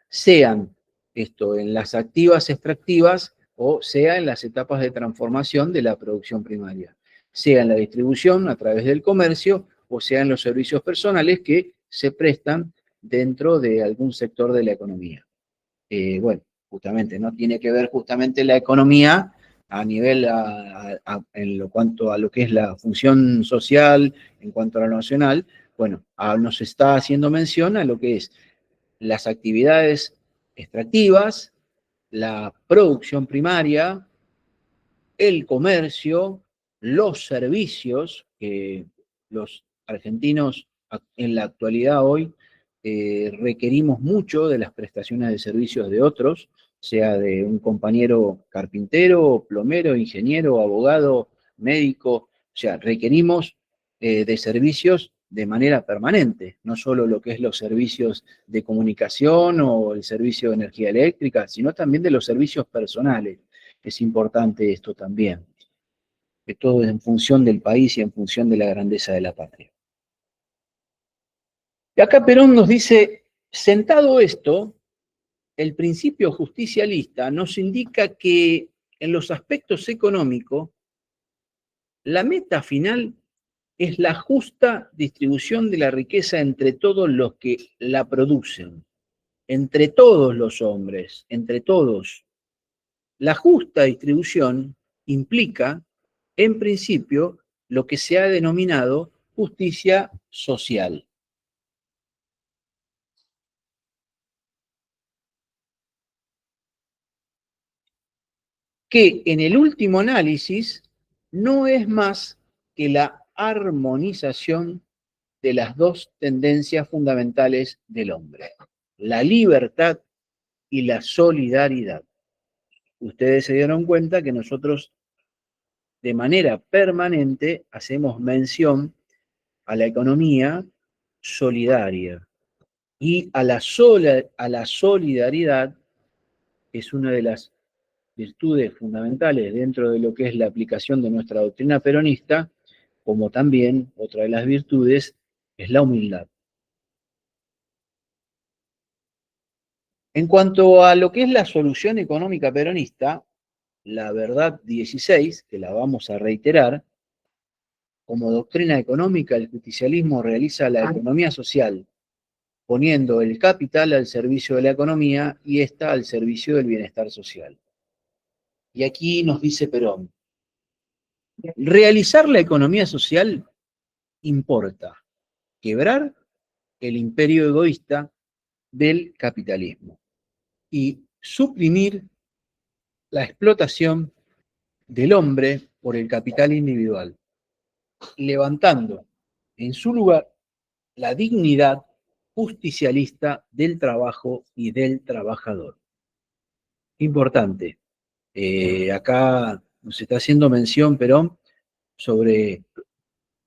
sean esto en las activas extractivas o sea en las etapas de transformación de la producción primaria, sea en la distribución a través del comercio o sea en los servicios personales que se prestan dentro de algún sector de la economía. Bueno, justamente, ¿no? Tiene que ver justamente la economía a nivel, en lo cuanto a lo que es la función social, en cuanto a lo nacional, bueno, nos está haciendo mención a lo que es las actividades extractivas, la producción primaria, el comercio, los servicios, que los argentinos en la actualidad hoy requerimos mucho de las prestaciones de servicios de otros, sea de un compañero carpintero, plomero, ingeniero, abogado, médico, o sea, requerimos de servicios de manera permanente, no solo lo que es los servicios de comunicación o el servicio de energía eléctrica, sino también de los servicios personales. Es importante esto también, que todo es en función del país y en función de la grandeza de la patria. Y acá Perón nos dice, sentado esto, el principio justicialista nos indica que en los aspectos económicos, la meta final es la justa distribución de la riqueza entre todos los que la producen, entre todos los hombres, entre todos. La justa distribución implica, en principio, lo que se ha denominado justicia social. Que en el último análisis no es más que la armonización de las dos tendencias fundamentales del hombre, la libertad y la solidaridad. Ustedes se dieron cuenta que nosotros de manera permanente hacemos mención a la economía solidaria y a la solidaridad es una de las virtudes fundamentales dentro de lo que es la aplicación de nuestra doctrina peronista, como también otra de las virtudes es la humildad. En cuanto a lo que es la solución económica peronista, la verdad 16, que la vamos a reiterar, como doctrina económica, el justicialismo realiza la economía social, poniendo el capital al servicio de la economía y ésta al servicio del bienestar social. Y aquí nos dice Perón, realizar la economía social importa quebrar el imperio egoísta del capitalismo y suprimir la explotación del hombre por el capital individual, levantando en su lugar la dignidad justicialista del trabajo y del trabajador. Importante, acá nos está haciendo mención Perón sobre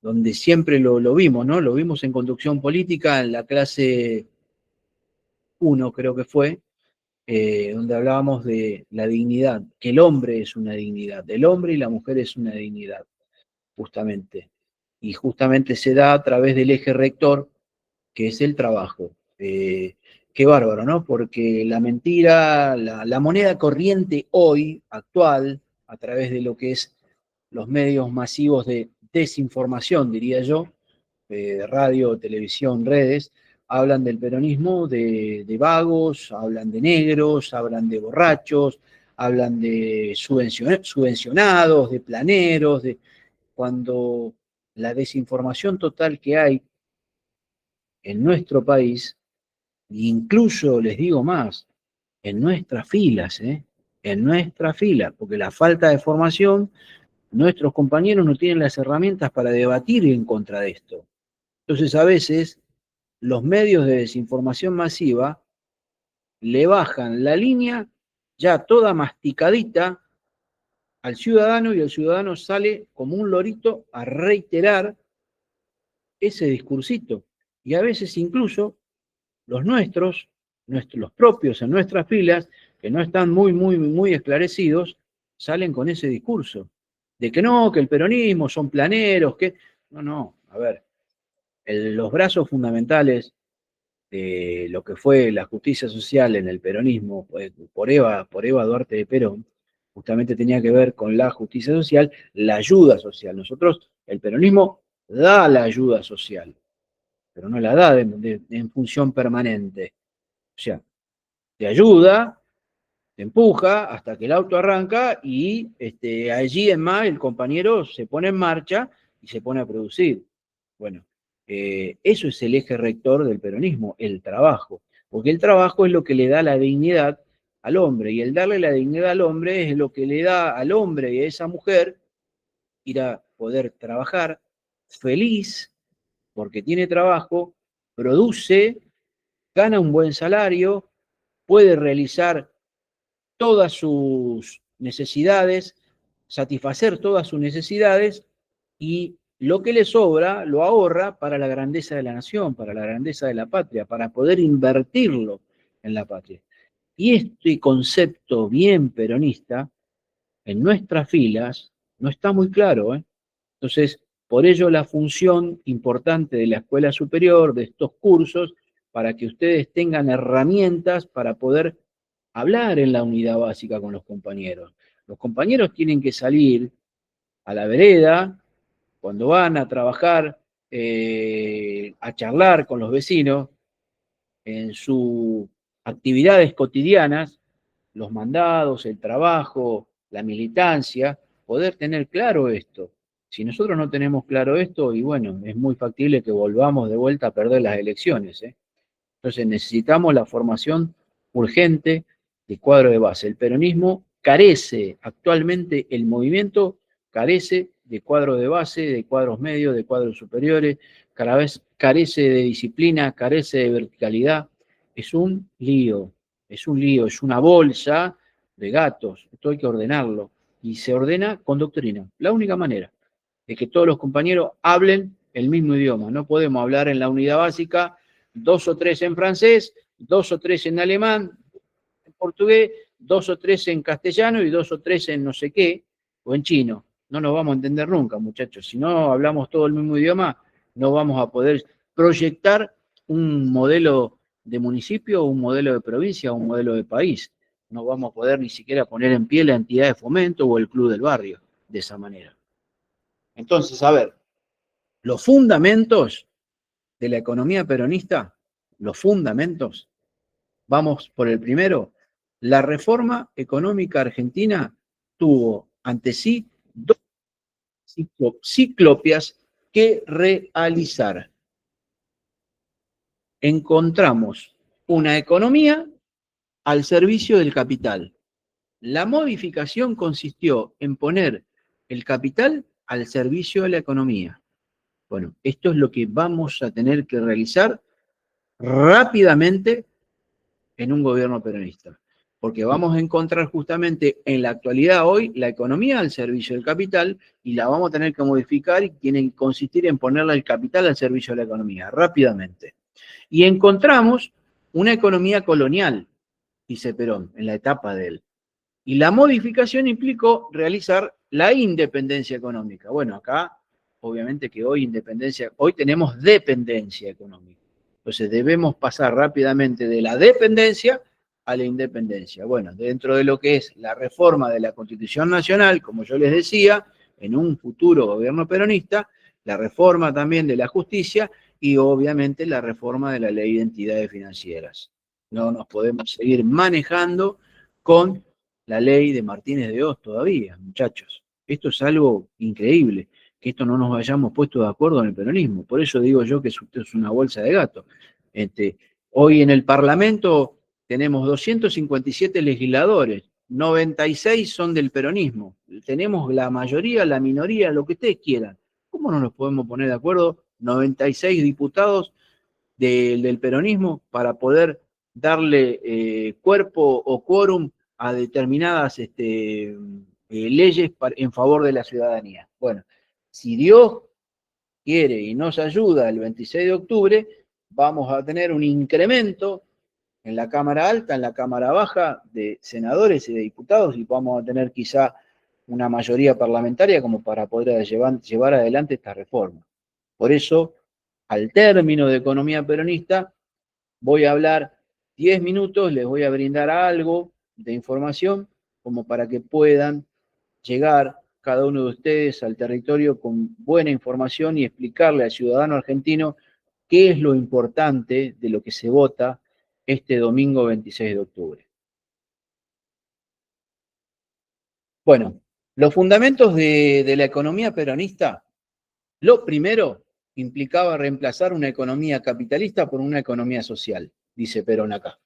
donde siempre lo vimos, ¿no? Lo vimos en conducción política en la clase 1, creo que fue, donde hablábamos de la dignidad, que el hombre es una dignidad, el hombre y la mujer es una dignidad, justamente. Y justamente se da a través del eje rector, que es el trabajo. Qué bárbaro, ¿no? Porque la mentira, la moneda corriente hoy, actual, a través de lo que es los medios masivos de desinformación, diría yo, radio, televisión, redes, hablan del peronismo de vagos, hablan de negros, hablan de borrachos, hablan de subvencionados, de planeros, cuando la desinformación total que hay en nuestro país, e incluso les digo más, en nuestras filas, en nuestras filas, porque la falta de formación, nuestros compañeros no tienen las herramientas para debatir en contra de esto. Entonces, a veces, los medios de desinformación masiva le bajan la línea ya toda masticadita al ciudadano y el ciudadano sale como un lorito a reiterar ese discursito. Y a veces incluso los nuestros, los propios en nuestras filas, que no están muy esclarecidos, salen con ese discurso. De que no, que el peronismo son planeros, que... No, a ver, los brazos fundamentales de lo que fue la justicia social en el peronismo por Eva Duarte de Perón, justamente tenía que ver con la justicia social, la ayuda social. Nosotros, el peronismo da la ayuda social, pero no la da en función permanente. O sea, te ayuda, te empuja hasta que el auto arranca y allí en más el compañero se pone en marcha y se pone a producir. Bueno, eso es el eje rector del peronismo, el trabajo, porque el trabajo es lo que le da la dignidad al hombre y el darle la dignidad al hombre es lo que le da al hombre y a esa mujer ir a poder trabajar feliz porque tiene trabajo, produce, gana un buen salario, puede realizar todas sus necesidades, satisfacer todas sus necesidades y lo que le sobra lo ahorra para la grandeza de la nación, para la grandeza de la patria, para poder invertirlo en la patria. Y este concepto bien peronista en nuestras filas no está muy claro, ¿eh? Entonces, por ello la función importante de la escuela superior, de estos cursos, para que ustedes tengan herramientas para poder hablar en la unidad básica con los compañeros. Los compañeros tienen que salir a la vereda, cuando van a trabajar, a charlar con los vecinos, en sus actividades cotidianas, los mandados, el trabajo, la militancia, poder tener claro esto. Si nosotros no tenemos claro esto, y bueno, es muy factible que volvamos de vuelta a perder las elecciones, ¿eh? Entonces necesitamos la formación urgente de cuadro de base. El peronismo carece, actualmente el movimiento carece de cuadro de base, de cuadros medios, de cuadros superiores, cada vez carece de disciplina, carece de verticalidad. Es un lío, es una bolsa de gatos. Esto hay que ordenarlo. Y se ordena con doctrina. La única manera de que todos los compañeros hablen el mismo idioma. No podemos hablar en la unidad básica 2 o 3 en francés, 2 o 3 en alemán, en portugués, 2 o 3 en castellano y 2 o 3 en no sé qué, o en chino. No nos vamos a entender nunca, muchachos. Si no hablamos todo el mismo idioma, no vamos a poder proyectar un modelo de municipio, un modelo de provincia, un modelo de país. No vamos a poder ni siquiera poner en pie la entidad de fomento o el club del barrio de esa manera. Entonces, a ver, los fundamentos de la economía peronista, los fundamentos, vamos por el primero. La reforma económica argentina tuvo ante sí dos ciclopias que realizar. Encontramos una economía al servicio del capital. La modificación consistió en poner el capital al servicio de la economía. Bueno, esto es lo que vamos a tener que realizar rápidamente en un gobierno peronista, porque vamos a encontrar justamente en la actualidad hoy la economía al servicio del capital y la vamos a tener que modificar y tiene que consistir en ponerle el capital al servicio de la economía, rápidamente. Y encontramos una economía colonial, dice Perón, en la etapa de él. Y la modificación implicó realizar la independencia económica. Bueno, acá, obviamente que hoy tenemos dependencia económica. Entonces debemos pasar rápidamente de la dependencia a la independencia. Bueno, dentro de lo que es la reforma de la Constitución Nacional, como yo les decía, en un futuro gobierno peronista, la reforma también de la justicia y obviamente la reforma de la ley de entidades financieras. No nos podemos seguir manejando con la ley de Martínez de Oz todavía, muchachos. Esto es algo increíble, que esto no nos hayamos puesto de acuerdo en el peronismo. Por eso digo yo que esto es una bolsa de gato. Hoy en el Parlamento tenemos 257 legisladores, 96 son del peronismo. Tenemos la mayoría, la minoría, lo que ustedes quieran. ¿Cómo no nos podemos poner de acuerdo 96 diputados del peronismo para poder darle cuerpo o quórum a determinadas leyes en favor de la ciudadanía? Bueno, si Dios quiere y nos ayuda el 26 de octubre, vamos a tener un incremento en la Cámara Alta, en la Cámara Baja de senadores y de diputados y vamos a tener quizá una mayoría parlamentaria como para poder llevar adelante esta reforma. Por eso, al término de Economía Peronista, voy a hablar 10 minutos, les voy a brindar algo de información como para que puedan llegar cada uno de ustedes al territorio con buena información y explicarle al ciudadano argentino qué es lo importante de lo que se vota este domingo 26 de octubre. Bueno, los fundamentos de la economía peronista, lo primero implicaba reemplazar una economía capitalista por una economía social, dice Perón acá.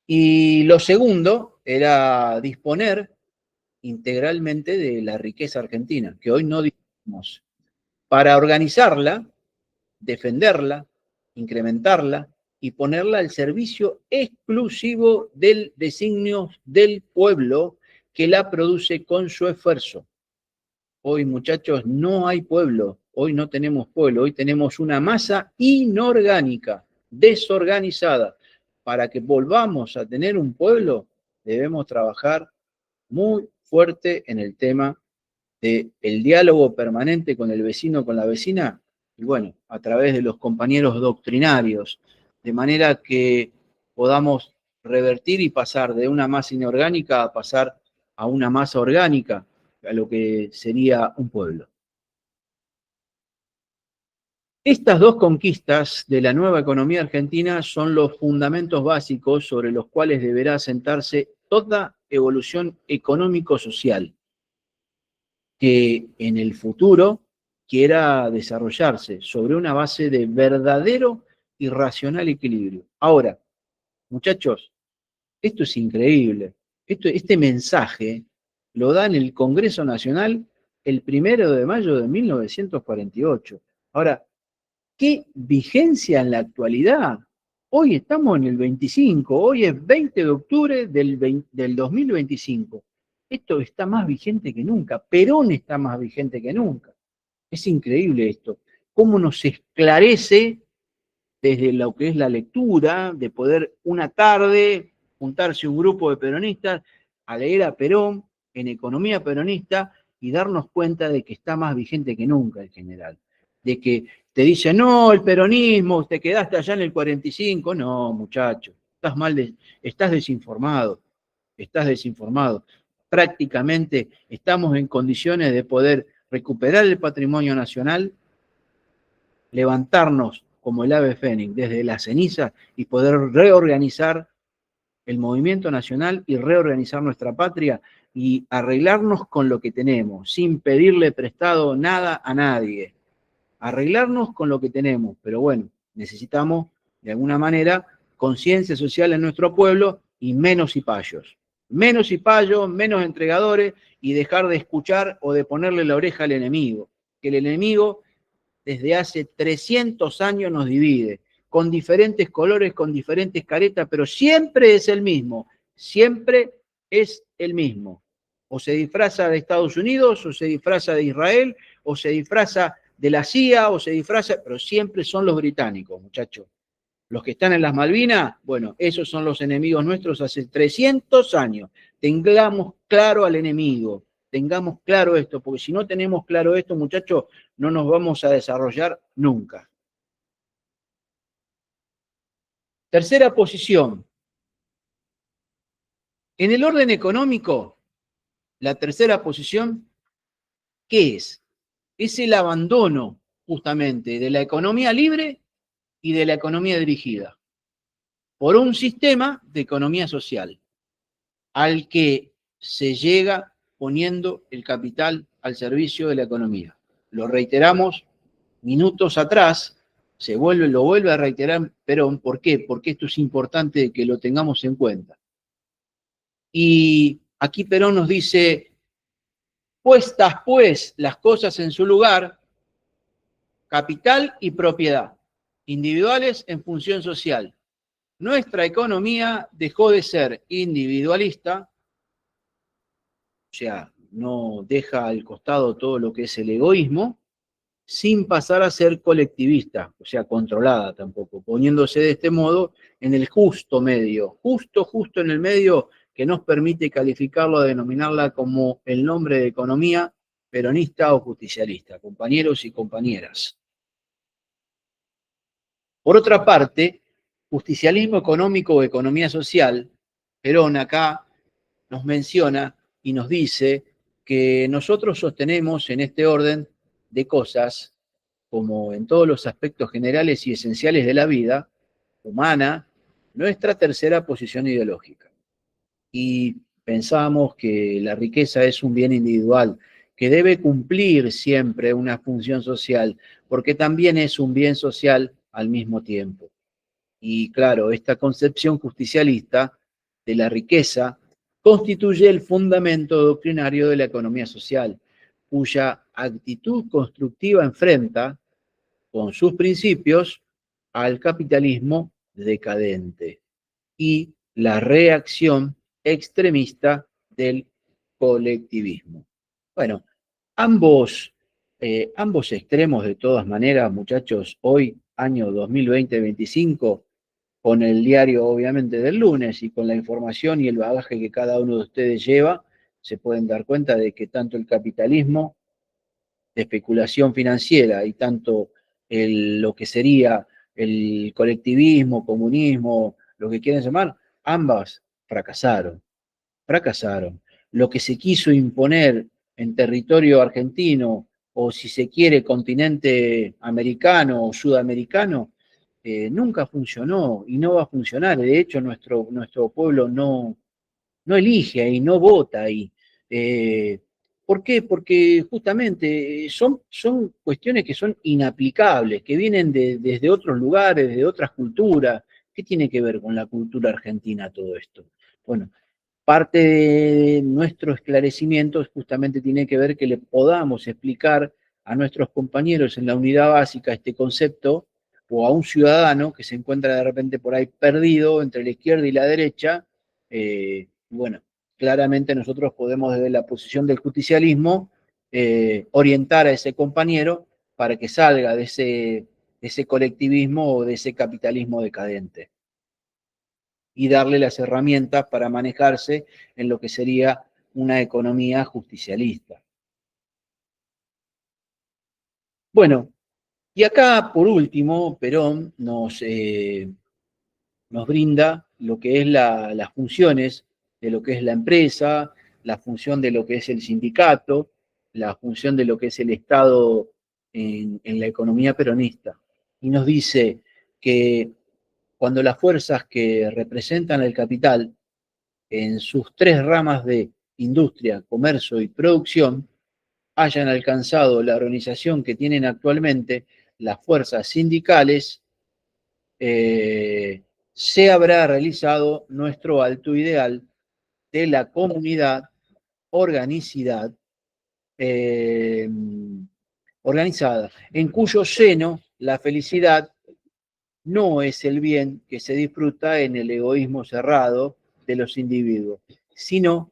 Y lo segundo era disponer integralmente de la riqueza argentina, que hoy no disponemos, para organizarla, defenderla, incrementarla y ponerla al servicio exclusivo del designio del pueblo que la produce con su esfuerzo. Hoy, muchachos, no hay pueblo, hoy no tenemos pueblo, hoy tenemos una masa inorgánica, desorganizada. Para que volvamos a tener un pueblo, debemos trabajar muy fuerte en el tema del diálogo permanente con el vecino, con la vecina, y bueno, a través de los compañeros doctrinarios, de manera que podamos revertir y pasar de una masa inorgánica a pasar a una masa orgánica, a lo que sería un pueblo. Estas dos conquistas de la nueva economía argentina son los fundamentos básicos sobre los cuales deberá sentarse toda evolución económico-social que en el futuro quiera desarrollarse sobre una base de verdadero y racional equilibrio. Ahora, muchachos, esto es increíble. Este mensaje lo da en el Congreso Nacional el 1 de mayo de 1948. Ahora, ¿qué vigencia en la actualidad? Hoy estamos en el 25, hoy es 20 de octubre del 2025. Esto está más vigente que nunca. Perón está más vigente que nunca. Es increíble esto. Cómo nos esclarece desde lo que es la lectura, de poder una tarde juntarse un grupo de peronistas a leer a Perón en economía peronista y darnos cuenta de que está más vigente que nunca el general. De que te dice, no, el peronismo, te quedaste allá en el 45. No, muchacho, estás desinformado, estás desinformado. Prácticamente estamos en condiciones de poder recuperar el patrimonio nacional, levantarnos como el ave fénix desde la ceniza y poder reorganizar el movimiento nacional y reorganizar nuestra patria y arreglarnos con lo que tenemos, sin pedirle prestado nada a nadie. Arreglarnos con lo que tenemos, pero bueno, necesitamos de alguna manera conciencia social en nuestro pueblo y menos cipayos. Menos cipayos, menos entregadores y dejar de escuchar o de ponerle la oreja al enemigo. Que el enemigo desde hace 300 años nos divide, con diferentes colores, con diferentes caretas, pero siempre es el mismo, siempre es el mismo. O se disfraza de Estados Unidos, o se disfraza de Israel, o se disfraza de la CIA, o se disfraza, pero siempre son los británicos, muchachos. Los que están en las Malvinas, bueno, esos son los enemigos nuestros hace 300 años. Tengamos claro al enemigo, tengamos claro esto, porque si no tenemos claro esto, muchachos, no nos vamos a desarrollar nunca. Tercera posición. En el orden económico, la tercera posición, ¿qué es? Es el abandono justamente de la economía libre y de la economía dirigida por un sistema de economía social al que se llega poniendo el capital al servicio de la economía. Lo reiteramos minutos atrás, lo vuelve a reiterar Perón. ¿Por qué? Porque esto es importante que lo tengamos en cuenta. Y aquí Perón nos dice, puestas pues las cosas en su lugar, capital y propiedad, individuales en función social. Nuestra economía dejó de ser individualista, o sea, no deja al costado todo lo que es el egoísmo, sin pasar a ser colectivista, o sea, controlada tampoco, poniéndose de este modo en el justo medio, justo en el medio que nos permite calificarlo, denominarla como el nombre de economía peronista o justicialista, compañeros y compañeras. Por otra parte, justicialismo económico o economía social, Perón acá nos menciona y nos dice que nosotros sostenemos en este orden de cosas, como en todos los aspectos generales y esenciales de la vida humana, nuestra tercera posición ideológica. Y pensamos que la riqueza es un bien individual, que debe cumplir siempre una función social, porque también es un bien social al mismo tiempo. Y claro, esta concepción justicialista de la riqueza constituye el fundamento doctrinario de la economía social, cuya actitud constructiva enfrenta con sus principios al capitalismo decadente y la reacción extremista del colectivismo. Bueno, ambos extremos, de todas maneras, muchachos, hoy, año 2020-25, con el diario obviamente del lunes y con la información y el bagaje que cada uno de ustedes lleva, se pueden dar cuenta de que tanto el capitalismo de especulación financiera y tanto lo que sería el colectivismo, comunismo, lo que quieran llamar, ambas fracasaron. Lo que se quiso imponer en territorio argentino, o si se quiere continente americano o sudamericano, nunca funcionó y no va a funcionar. De hecho, nuestro pueblo no elige ahí, no vota ahí. ¿Por qué? Porque justamente son cuestiones que son inaplicables, que vienen desde otros lugares, de otras culturas. ¿Qué tiene que ver con la cultura argentina todo esto? Bueno, parte de nuestro esclarecimiento justamente tiene que ver que le podamos explicar a nuestros compañeros en la unidad básica este concepto, o a un ciudadano que se encuentra de repente por ahí perdido entre la izquierda y la derecha. Bueno, claramente nosotros podemos desde la posición del justicialismo orientar a ese compañero para que salga de ese colectivismo o de ese capitalismo decadente. y darle las herramientas para manejarse en lo que sería una economía justicialista. Bueno, y acá, por último, Perón nos brinda lo que es las funciones de lo que es la empresa, la función de lo que es el sindicato, la función de lo que es el Estado en la economía peronista. Y nos dice que cuando las fuerzas que representan el capital en sus tres ramas de industria, comercio y producción hayan alcanzado la organización que tienen actualmente, las fuerzas sindicales, se habrá realizado nuestro alto ideal de la comunidad organicidad, eh, organizada, en cuyo seno la felicidad no es el bien que se disfruta en el egoísmo cerrado de los individuos, sino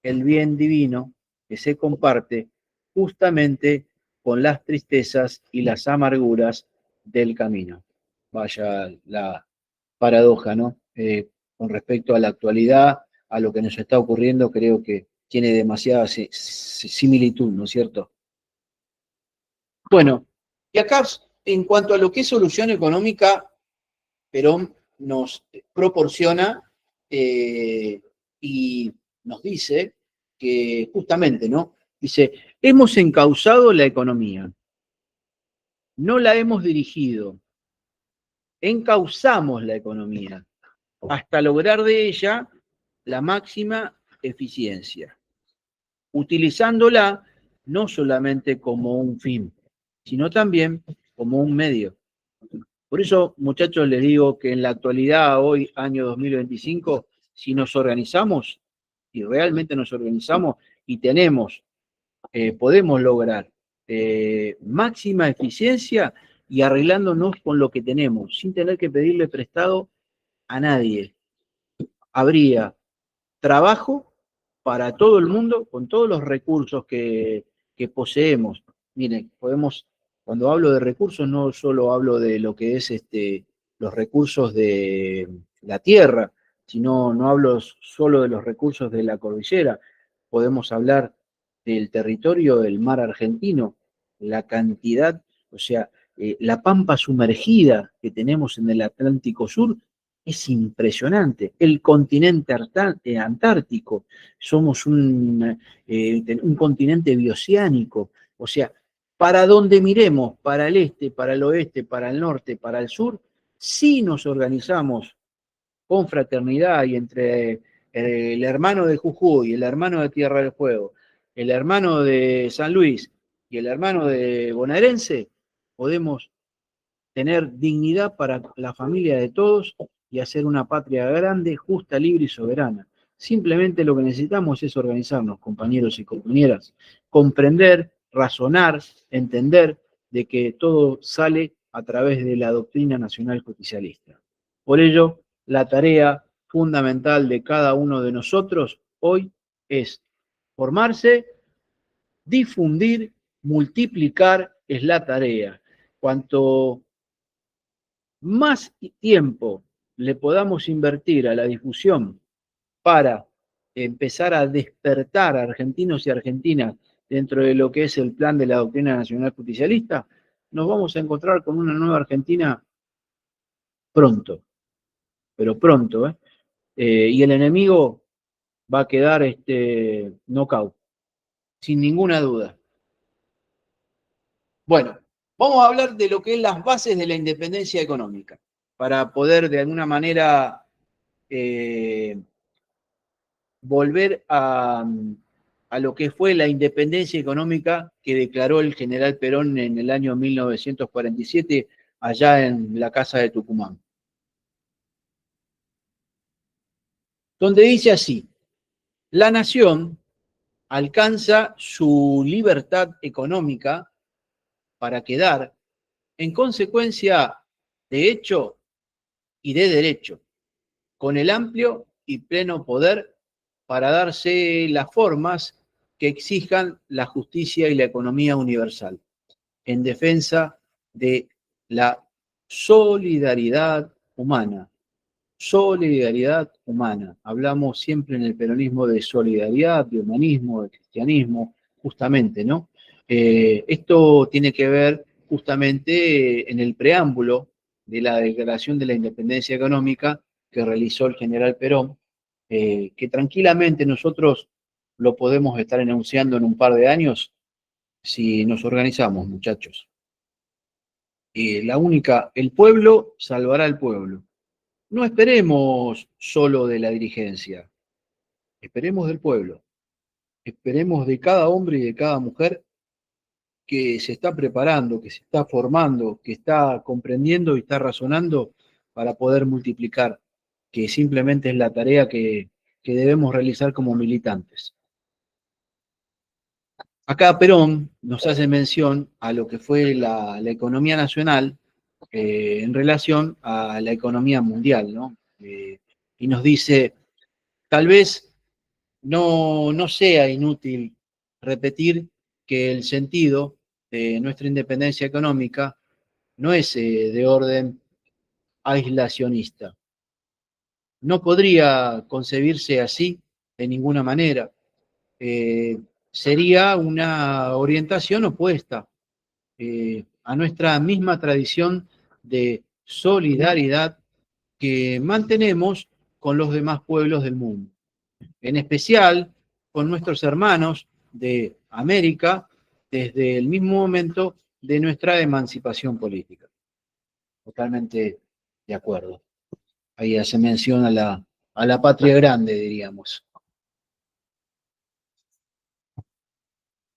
el bien divino que se comparte justamente con las tristezas y las amarguras del camino. Vaya la paradoja, ¿no? Con respecto a la actualidad, a lo que nos está ocurriendo, creo que tiene demasiada similitud, ¿no es cierto? Bueno, y acá, en cuanto a lo que es solución económica, Perón nos proporciona y nos dice que justamente, ¿no? Dice, hemos encauzado la economía, no la hemos dirigido, encauzamos la economía hasta lograr de ella la máxima eficiencia, utilizándola no solamente como un fin, sino también como un medio. Por eso, muchachos, les digo que en la actualidad, hoy, año 2025, si nos organizamos, y realmente nos organizamos y podemos lograr máxima eficiencia y arreglándonos con lo que tenemos, sin tener que pedirle prestado a nadie. Habría trabajo para todo el mundo con todos los recursos que poseemos. Miren, cuando hablo de recursos, no solo hablo de lo que es los recursos de la tierra, sino no hablo solo de los recursos de la cordillera. Podemos hablar del territorio del mar argentino, la cantidad, o sea, la pampa sumergida que tenemos en el Atlántico Sur es impresionante. El continente antártico, somos un continente bioceánico, o sea, para donde miremos, para el este, para el oeste, para el norte, para el sur, si nos organizamos con fraternidad y entre el hermano de Jujuy, el hermano de Tierra del Fuego, el hermano de San Luis y el hermano de Bonaerense, podemos tener dignidad para la familia de todos y hacer una patria grande, justa, libre y soberana. Simplemente lo que necesitamos es organizarnos, compañeros y compañeras, comprender, razonar, entender de que todo sale a través de la doctrina nacional justicialista. Por ello, la tarea fundamental de cada uno de nosotros hoy es formarse, difundir, multiplicar es la tarea. Cuanto más tiempo le podamos invertir a la difusión para empezar a despertar a argentinos y argentinas dentro de lo que es el plan de la doctrina nacional justicialista, nos vamos a encontrar con una nueva Argentina pronto, pero pronto, ¿eh? Y el enemigo va a quedar knockout, sin ninguna duda. Bueno, vamos a hablar de lo que es las bases de la independencia económica, para poder de alguna manera volver a lo que fue la independencia económica que declaró el general Perón en el año 1947, allá en la Casa de Tucumán. Donde dice así, la nación alcanza su libertad económica para quedar en consecuencia de hecho y de derecho, con el amplio y pleno poder para darse las formas que exijan la justicia y la economía universal, en defensa de la solidaridad humana, solidaridad humana. Hablamos siempre en el peronismo de solidaridad, de humanismo, de cristianismo, justamente, ¿no? Esto tiene que ver justamente en el preámbulo de la Declaración de la Independencia Económica que realizó el general Perón, que tranquilamente nosotros lo podemos estar enunciando en un par de años si nos organizamos, muchachos. El pueblo salvará al pueblo. No esperemos solo de la dirigencia, esperemos del pueblo, esperemos de cada hombre y de cada mujer que se está preparando, que se está formando, que está comprendiendo y está razonando para poder multiplicar, que simplemente es la tarea que debemos realizar como militantes. Acá Perón nos hace mención a lo que fue la economía nacional en relación a la economía mundial, ¿no? Y nos dice, tal vez no sea inútil repetir que el sentido de nuestra independencia económica no es de orden aislacionista. No podría concebirse así de ninguna manera. Eh, Sería una orientación opuesta a nuestra misma tradición de solidaridad que mantenemos con los demás pueblos del mundo, en especial con nuestros hermanos de América desde el mismo momento de nuestra emancipación política. Totalmente de acuerdo. Ahí hace mención a la patria grande, diríamos.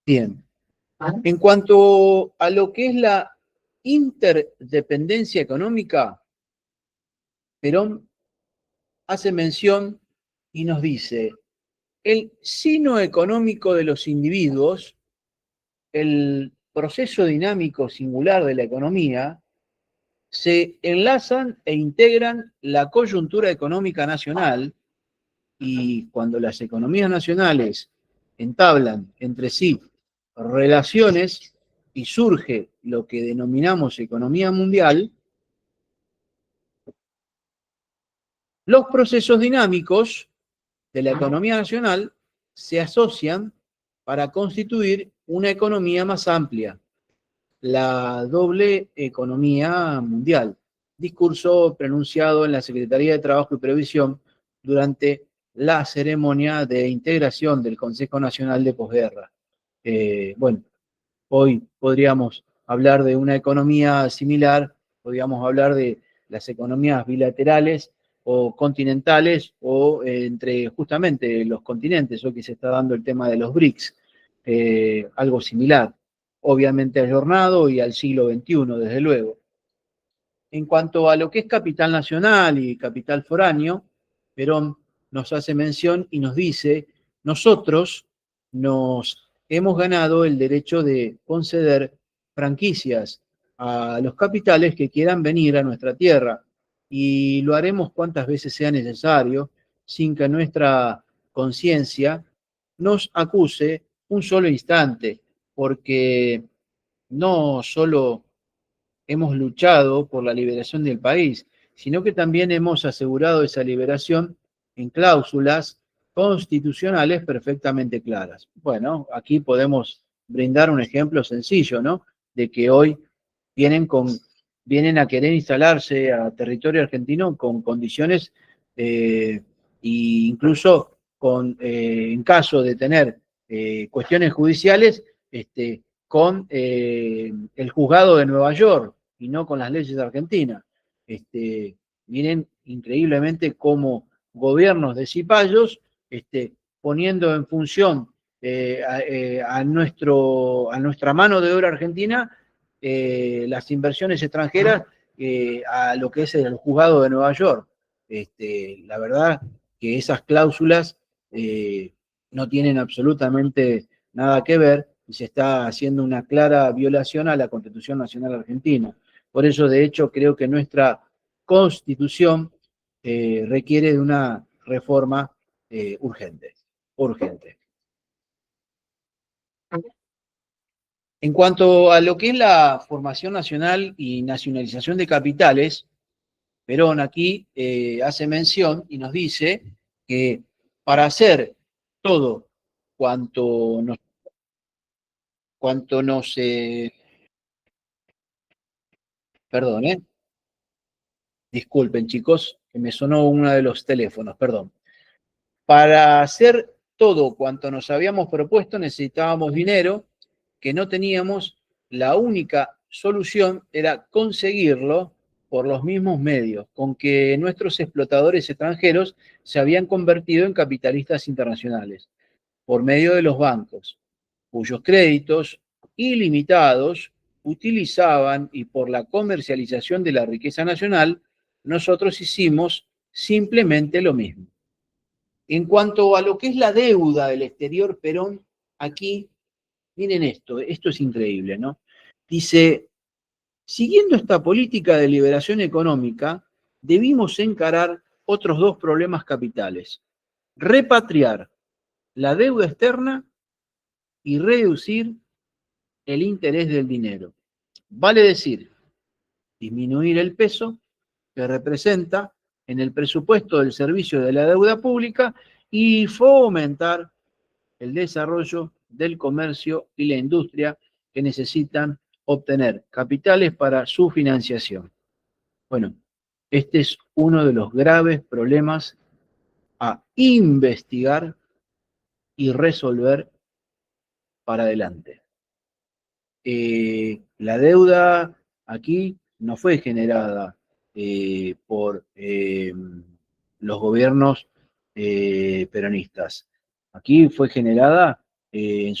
Bien. En cuanto a lo que es la interdependencia económica, Perón hace mención y nos dice, el sino económico de los individuos, el proceso dinámico singular de la economía, se enlazan e integran la coyuntura económica nacional y cuando las economías nacionales entablan entre sí relaciones y surge lo que denominamos economía mundial, los procesos dinámicos de la economía nacional se asocian para constituir una economía más amplia, la doble economía mundial. Discurso pronunciado en la Secretaría de Trabajo y Previsión durante la ceremonia de integración del Consejo Nacional de Posguerra. Bueno, hoy podríamos hablar de una economía similar, podríamos hablar de las economías bilaterales o continentales o entre justamente los continentes, hoy que se está dando el tema de los BRICS, algo similar, obviamente ayornado y al siglo XXI, desde luego. En cuanto a lo que es capital nacional y capital foráneo, Perón nos hace mención y nos dice, nosotros nos hemos ganado el derecho de conceder franquicias a los capitales que quieran venir a nuestra tierra y lo haremos cuantas veces sea necesario sin que nuestra conciencia nos acuse un solo instante, porque no solo hemos luchado por la liberación del país, sino que también hemos asegurado esa liberación en cláusulas constitucionales perfectamente claras. Bueno, aquí podemos brindar un ejemplo sencillo, ¿no? De que hoy vienen, vienen a querer instalarse a territorio argentino con condiciones e incluso en caso de tener cuestiones judiciales, con el juzgado de Nueva York y no con las leyes argentinas. Miren increíblemente cómo gobiernos de cipayos, poniendo en función a nuestra mano de obra argentina las inversiones extranjeras a lo que es el juzgado de Nueva York. La verdad que esas cláusulas no tienen absolutamente nada que ver y se está haciendo una clara violación a la Constitución Nacional Argentina. Por eso, de hecho, creo que nuestra Constitución requiere de una reforma urgente. En cuanto a lo que es la formación nacional y nacionalización de capitales, Perón aquí hace mención y nos dice que para hacer todo cuanto nos perdón, disculpen chicos, que me sonó uno de los teléfonos, perdón. Para hacer todo cuanto nos habíamos propuesto necesitábamos dinero que no teníamos. La única solución era conseguirlo por los mismos medios, con que nuestros explotadores extranjeros se habían convertido en capitalistas internacionales, por medio de los bancos, cuyos créditos ilimitados utilizaban, y por la comercialización de la riqueza nacional, nosotros hicimos simplemente lo mismo. En cuanto a lo que es la deuda del exterior, Perón, aquí, miren esto es increíble, ¿no? Dice, siguiendo esta política de liberación económica, debimos encarar otros dos problemas capitales: repatriar la deuda externa y reducir el interés del dinero. Vale decir, disminuir el peso que representa en el presupuesto del servicio de la deuda pública y fomentar el desarrollo del comercio y la industria, que necesitan obtener capitales para su financiación. Bueno, este es uno de los graves problemas a investigar y resolver para adelante. La deuda aquí no fue generada por los gobiernos peronistas. Aquí fue generada en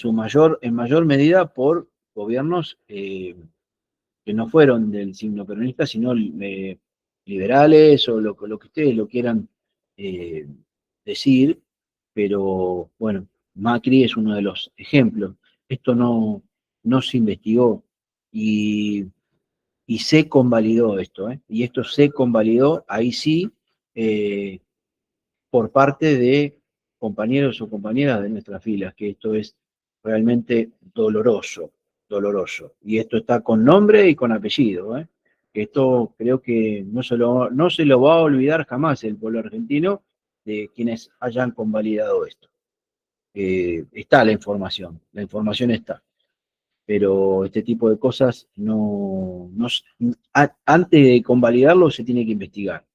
mayor medida por gobiernos que no fueron del signo peronista, sino liberales o lo que ustedes lo quieran eh, decir, pero bueno, Macri es uno de los ejemplos. Esto no se investigó y, y se convalidó esto, y esto se convalidó, ahí sí, eh, por parte de compañeros o compañeras de nuestras filas, que esto es realmente doloroso, doloroso. Y esto está con nombre y con apellido, Esto creo que no se lo va a olvidar jamás el pueblo argentino, de quienes hayan convalidado esto. Está la información está, pero este tipo de cosas antes de convalidarlo se tiene que investigar.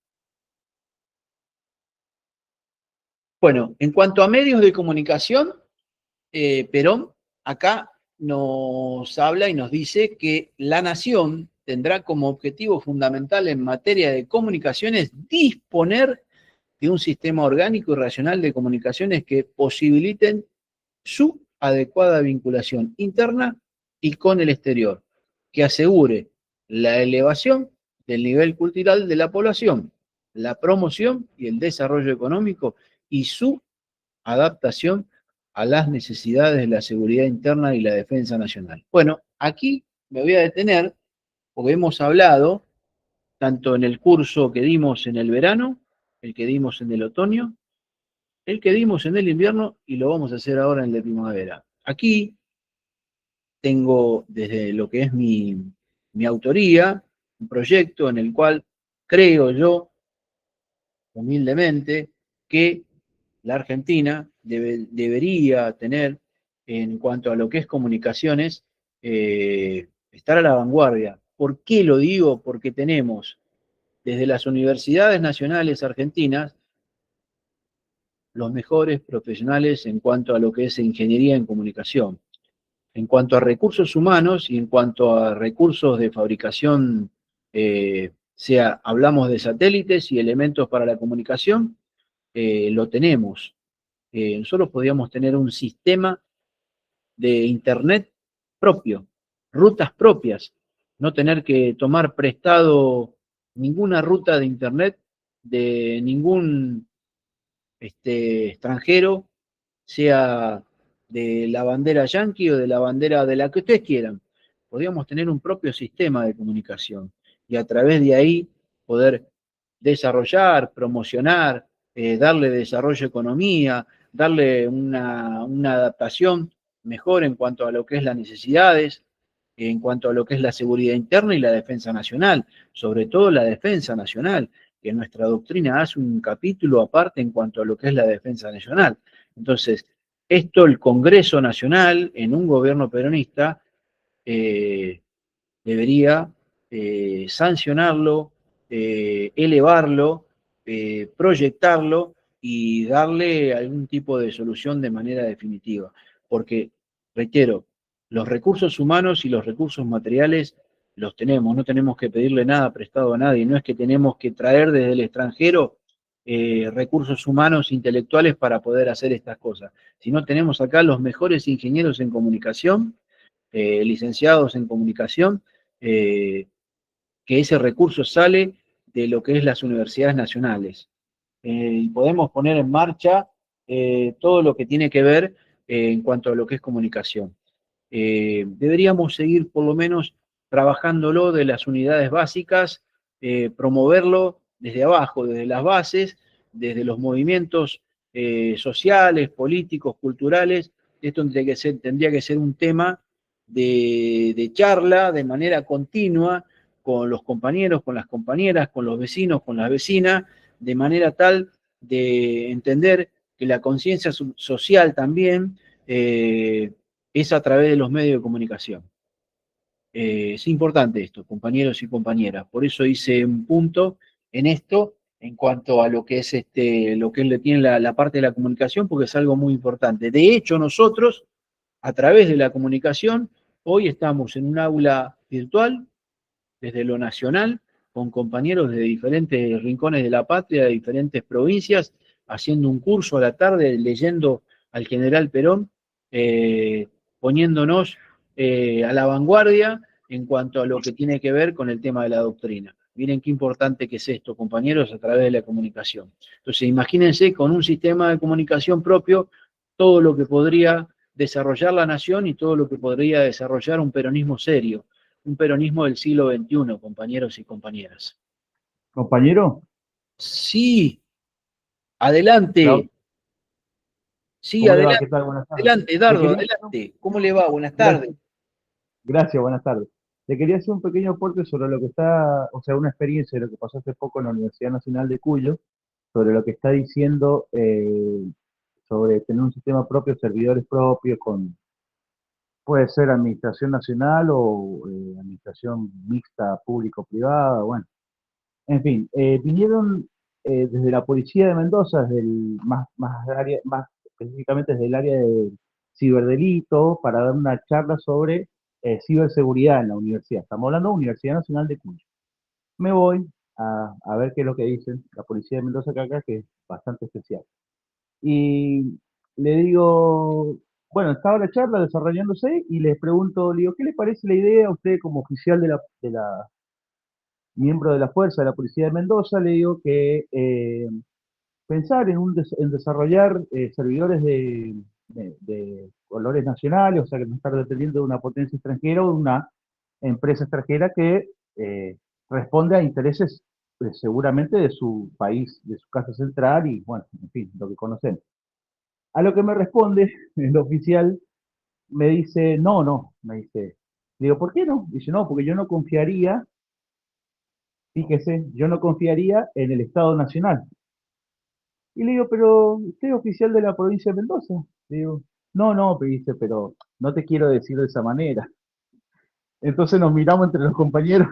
Bueno, en cuanto a medios de comunicación, Perón acá nos habla y nos dice que la nación tendrá como objetivo fundamental en materia de comunicaciones disponer de un sistema orgánico y racional de comunicaciones que posibiliten su adecuada vinculación interna y con el exterior, que asegure la elevación del nivel cultural de la población, la promoción y el desarrollo económico y su adaptación a las necesidades de la seguridad interna y la defensa nacional. Bueno, aquí me voy a detener porque hemos hablado tanto en el curso que dimos en el verano, el que dimos en el otoño, el que dimos en el invierno y lo vamos a hacer ahora en la primavera. Aquí tengo desde lo que es mi autoría, un proyecto en el cual creo yo, humildemente, que la Argentina debería tener, en cuanto a lo que es comunicaciones, estar a la vanguardia. ¿Por qué lo digo? Porque tenemos desde las universidades nacionales argentinas los mejores profesionales en cuanto a lo que es ingeniería en comunicación. En cuanto a recursos humanos y en cuanto a recursos de fabricación, hablamos de satélites y elementos para la comunicación, lo tenemos. Nosotros podríamos tener un sistema de Internet propio, rutas propias, no tener que tomar prestado ninguna ruta de Internet de ningún extranjero, sea de la bandera yanqui o de la bandera de la que ustedes quieran. Podríamos tener un propio sistema de comunicación y a través de ahí poder desarrollar, promocionar, darle desarrollo a economía, darle una adaptación mejor en cuanto a lo que es las necesidades. en cuanto a lo que es la seguridad interna y la defensa nacional, sobre todo la defensa nacional, que nuestra doctrina hace un capítulo aparte en cuanto a lo que es la defensa nacional. Entonces, esto el Congreso Nacional, en un gobierno peronista, debería sancionarlo, elevarlo, proyectarlo y darle algún tipo de solución de manera definitiva. Porque, reitero, los recursos humanos y los recursos materiales los tenemos, no tenemos que pedirle nada prestado a nadie, no es que tenemos que traer desde el extranjero recursos humanos intelectuales para poder hacer estas cosas, sino tenemos acá los mejores ingenieros en comunicación, licenciados en comunicación, eh, que ese recurso sale de lo que es las universidades nacionales. Y podemos poner en marcha todo lo que tiene que ver en cuanto a lo que es comunicación. Deberíamos seguir por lo menos trabajándolo de las unidades básicas, promoverlo desde abajo, desde las bases, desde los movimientos sociales, políticos, culturales. Esto tendría que ser un tema de charla de manera continua con los compañeros, con las compañeras, con los vecinos, con las vecinas, de manera tal de entender que la conciencia social también es a través de los medios de comunicación. Es importante esto, compañeros y compañeras. Por eso hice un punto en esto en cuanto a lo que es lo que le tiene la parte de la comunicación, porque es algo muy importante. De hecho, nosotros, a través de la comunicación, hoy estamos en un aula virtual, desde lo nacional, con compañeros de diferentes rincones de la patria, de diferentes provincias, haciendo un curso a la tarde, leyendo al general Perón, poniéndonos a la vanguardia en cuanto a lo que tiene que ver con el tema de la doctrina. Miren qué importante que es esto, compañeros, a través de la comunicación. Entonces, imagínense con un sistema de comunicación propio, todo lo que podría desarrollar la nación y todo lo que podría desarrollar un peronismo serio, un peronismo del siglo XXI, compañeros y compañeras. Compañero, Sí, Clau- adelante. Sí, ¿cómo le va? ¿Qué adelante, tal? Buenas tardes. adelante, Le Dardo, quería, adelante. ¿Cómo le va? Buenas tardes. gracias, gracias, buenas tardes. Le quería hacer un pequeño aporte sobre lo que está, o sea, una experiencia de lo que pasó hace poco en la Universidad Nacional de Cuyo, sobre lo que está diciendo sobre tener un sistema propio, servidores propios, con, puede ser administración nacional o administración mixta público-privada, bueno. En fin, vinieron desde la policía de Mendoza, desde el, más específicamente desde el área de ciberdelito, para dar una charla sobre ciberseguridad en la universidad. Estamos hablando de Universidad Nacional de Cuyo. Me voy a ver qué es lo que dicen la policía de Mendoza acá, que es bastante especial. Y le digo, bueno, estaba la charla desarrollándose y les pregunto, le digo, ¿qué le parece la idea a usted como oficial de la miembro de la fuerza de la policía de Mendoza? Le digo que pensar en desarrollar servidores de colores nacionales, o sea, que no estar dependiendo de una potencia extranjera o de una empresa extranjera que responde a intereses seguramente de su país, de su casa central y, bueno, en fin, lo que conocemos. A lo que me responde el oficial, me dice, no, no, me dice, digo, ¿por qué no? Dice, no, porque yo no confiaría, fíjese, yo no confiaría en el Estado Nacional. Y le digo, pero usted es oficial de la provincia de Mendoza. Le digo, no, no, me dice, pero no te quiero decir de esa manera. Entonces nos miramos entre los compañeros.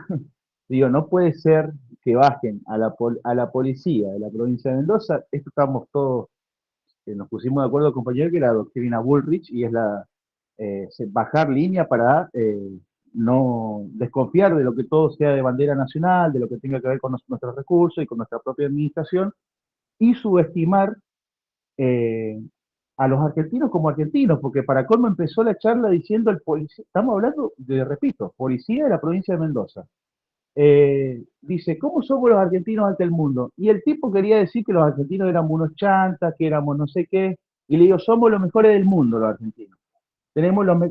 Digo, no puede ser que bajen a la policía de la provincia de Mendoza. Esto estamos todos, nos pusimos de acuerdo, compañeros, que la doctrina Bullrich y es bajar línea para no desconfiar de lo que todo sea de bandera nacional, de lo que tenga que ver con nuestros recursos y con nuestra propia administración y subestimar eh, a los argentinos como argentinos, porque para colmo empezó la charla diciendo el policía, estamos hablando de, repito, policía de la provincia de Mendoza. Dice, ¿cómo somos los argentinos ante el mundo? Y el tipo quería decir que los argentinos éramos unos chantas, que éramos no sé qué, y le digo, somos los mejores del mundo los argentinos.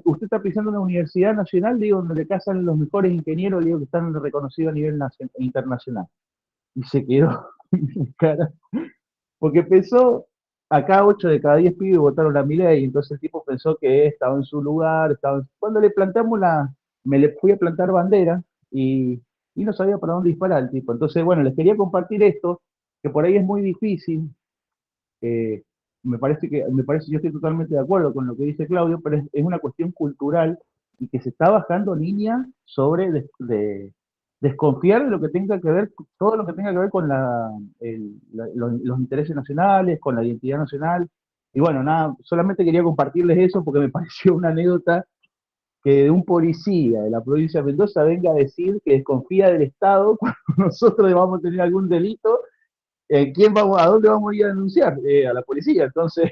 Usted está pisando una universidad nacional, digo, donde le casan los mejores ingenieros, digo, que están reconocidos a nivel internacional. Y se quedó en cara, porque pensó, acá 8 de cada 10 pibes votaron a Milei, y entonces el tipo pensó que estaba en su lugar, cuando le planteamos me le fui a plantar bandera y no sabía para dónde disparar el tipo. Entonces, bueno, les quería compartir esto, que por ahí es muy difícil. eh, yo estoy totalmente de acuerdo con lo que dice Claudio, pero es una cuestión cultural y que se está bajando línea sobre desconfiar de lo que tenga que ver, todo lo que tenga que ver con los intereses nacionales, con la identidad nacional. Y bueno, nada, solamente quería compartirles eso porque me pareció una anécdota que de un policía de la provincia de Mendoza venga a decir que desconfía del Estado cuando nosotros vamos a tener algún delito. ¿A dónde vamos a ir a denunciar? A la policía. Entonces,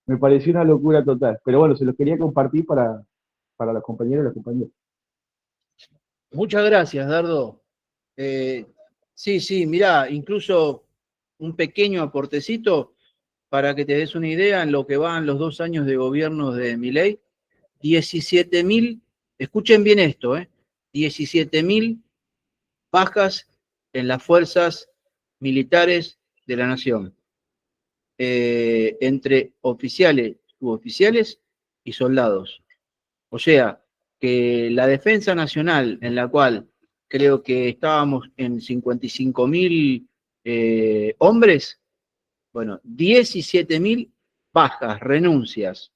me pareció una locura total. Pero bueno, se los quería compartir para los compañeros y las compañeras. Muchas gracias, Dardo. Sí, mirá, incluso un pequeño aportecito para que te des una idea en lo que van los 2 años de gobierno de Milei. 17.000, escuchen bien esto, 17.000 bajas en las fuerzas militares de la nación, entre oficiales, suboficiales y soldados. O sea, que la defensa nacional, en la cual creo que estábamos en 55.000 hombres, bueno, 17.000 bajas, renuncias,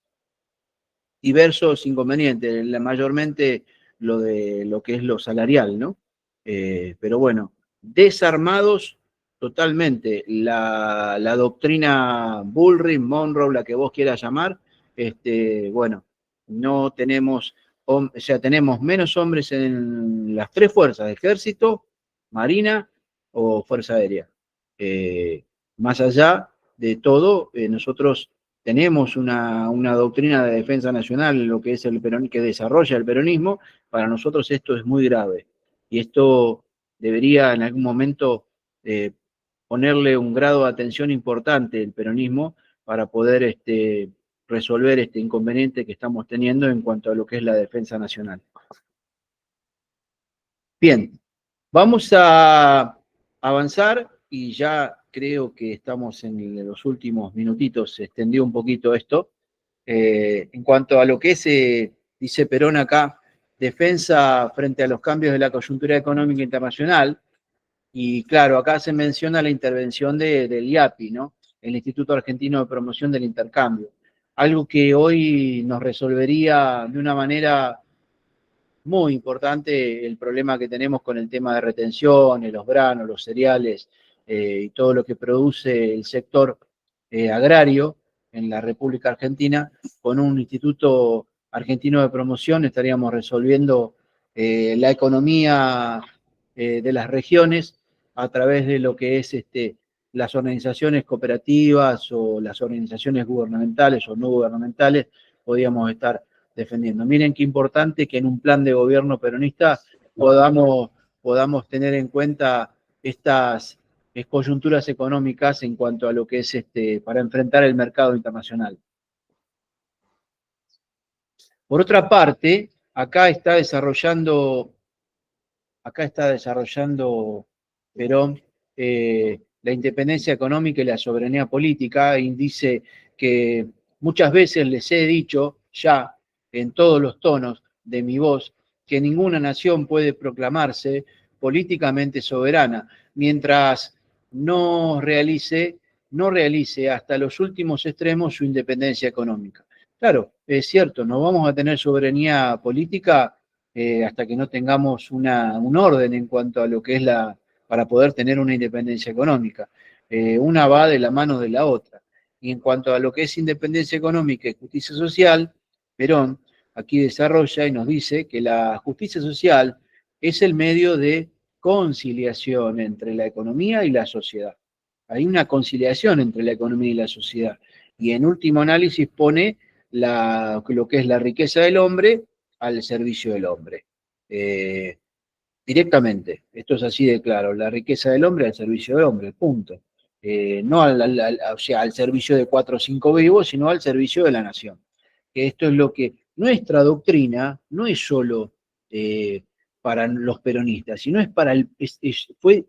diversos inconvenientes, mayormente lo que es lo salarial, ¿no? Pero bueno, desarmados totalmente. La doctrina Bullrich, Monroe, la que vos quieras llamar, bueno, no tenemos, o sea, tenemos menos hombres en las 3 fuerzas, ejército, marina o fuerza aérea. Más allá de todo, nosotros tenemos una doctrina de defensa nacional en lo que es que desarrolla el peronismo. Para nosotros esto es muy grave y esto debería en algún momento ponerle un grado de atención importante el peronismo para poder resolver este inconveniente que estamos teniendo en cuanto a lo que es la defensa nacional. Bien, vamos a avanzar y ya creo que estamos en los últimos minutitos, se extendió un poquito esto. En cuanto a lo que es, dice Perón acá, defensa frente a los cambios de la coyuntura económica internacional, y claro, acá se menciona la intervención del IAPI, ¿no? El Instituto Argentino de Promoción del Intercambio, algo que hoy nos resolvería de una manera muy importante el problema que tenemos con el tema de retenciones, los granos, los cereales y todo lo que produce el sector agrario en la República Argentina. Con un Instituto Argentino de Promoción estaríamos resolviendo la economía de las regiones a través de lo que es las organizaciones cooperativas o las organizaciones gubernamentales o no gubernamentales, podríamos estar defendiendo. Miren qué importante que en un plan de gobierno peronista podamos tener en cuenta estas coyunturas económicas en cuanto a lo que es para enfrentar el mercado internacional. Por otra parte, acá está desarrollando Perón la independencia económica y la soberanía política, y dice que muchas veces les he dicho ya en todos los tonos de mi voz que ninguna nación puede proclamarse políticamente soberana mientras no realice hasta los últimos extremos su independencia económica. Claro, es cierto, no vamos a tener soberanía política hasta que no tengamos un orden en cuanto a lo que es para poder tener una independencia económica. Una va de la mano de la otra. Y en cuanto a lo que es independencia económica y justicia social, Perón aquí desarrolla y nos dice que la justicia social es el medio de conciliación entre la economía y la sociedad. Hay una conciliación entre la economía y la sociedad. Y en último análisis pone lo que es la riqueza del hombre al servicio del hombre. Directamente, esto es así de claro, la riqueza del hombre al servicio del hombre, punto. No o sea, al servicio de 4 o 5 vivos, sino al servicio de la nación. Esto es lo que nuestra doctrina no es solo para los peronistas, sino es fue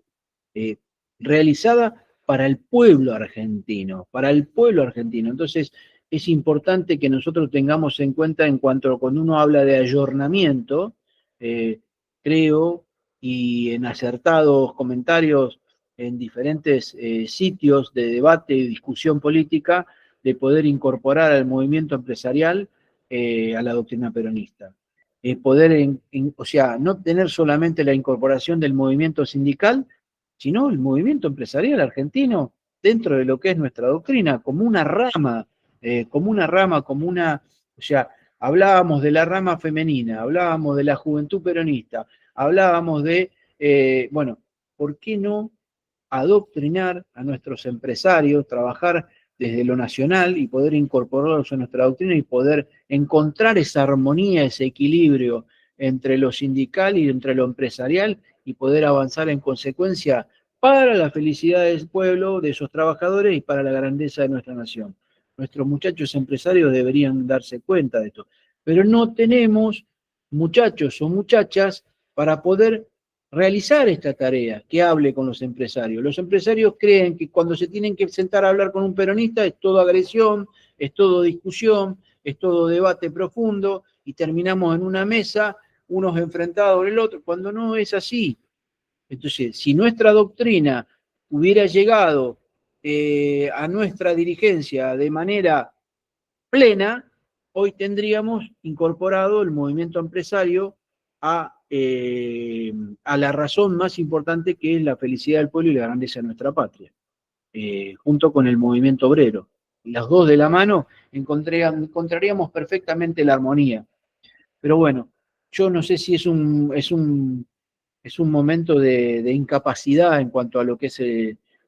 realizada para el pueblo argentino, Entonces, es importante que nosotros tengamos en cuenta cuando uno habla de ayornamiento, creo, y en acertados comentarios en diferentes sitios de debate y discusión política, de poder incorporar al movimiento empresarial a la doctrina peronista. Poder, o sea, no tener solamente la incorporación del movimiento sindical, sino el movimiento empresarial argentino dentro de lo que es nuestra doctrina, como una rama, o sea, hablábamos de la rama femenina, hablábamos de la juventud peronista, hablábamos de, bueno, ¿por qué no adoctrinar a nuestros empresarios, trabajar desde lo nacional y poder incorporarlos a nuestra doctrina y poder encontrar esa armonía, ese equilibrio entre lo sindical y entre lo empresarial y poder avanzar en consecuencia para la felicidad del pueblo, de esos trabajadores y para la grandeza de nuestra nación? Nuestros muchachos empresarios deberían darse cuenta de esto, pero no tenemos muchachos o muchachas para poder realizar esta tarea, que hable con los empresarios. Los empresarios creen que cuando se tienen que sentar a hablar con un peronista es todo agresión, es todo discusión, es todo debate profundo y terminamos en una mesa, unos enfrentados con el otro, cuando no es así. Entonces, si nuestra doctrina hubiera llegado a nuestra dirigencia de manera plena, hoy tendríamos incorporado el movimiento empresario a la razón más importante, que es la felicidad del pueblo y la grandeza de nuestra patria, junto con el movimiento obrero. Las dos de la mano encontraríamos perfectamente la armonía. Pero bueno, yo no sé si es un momento de incapacidad en cuanto a lo que es,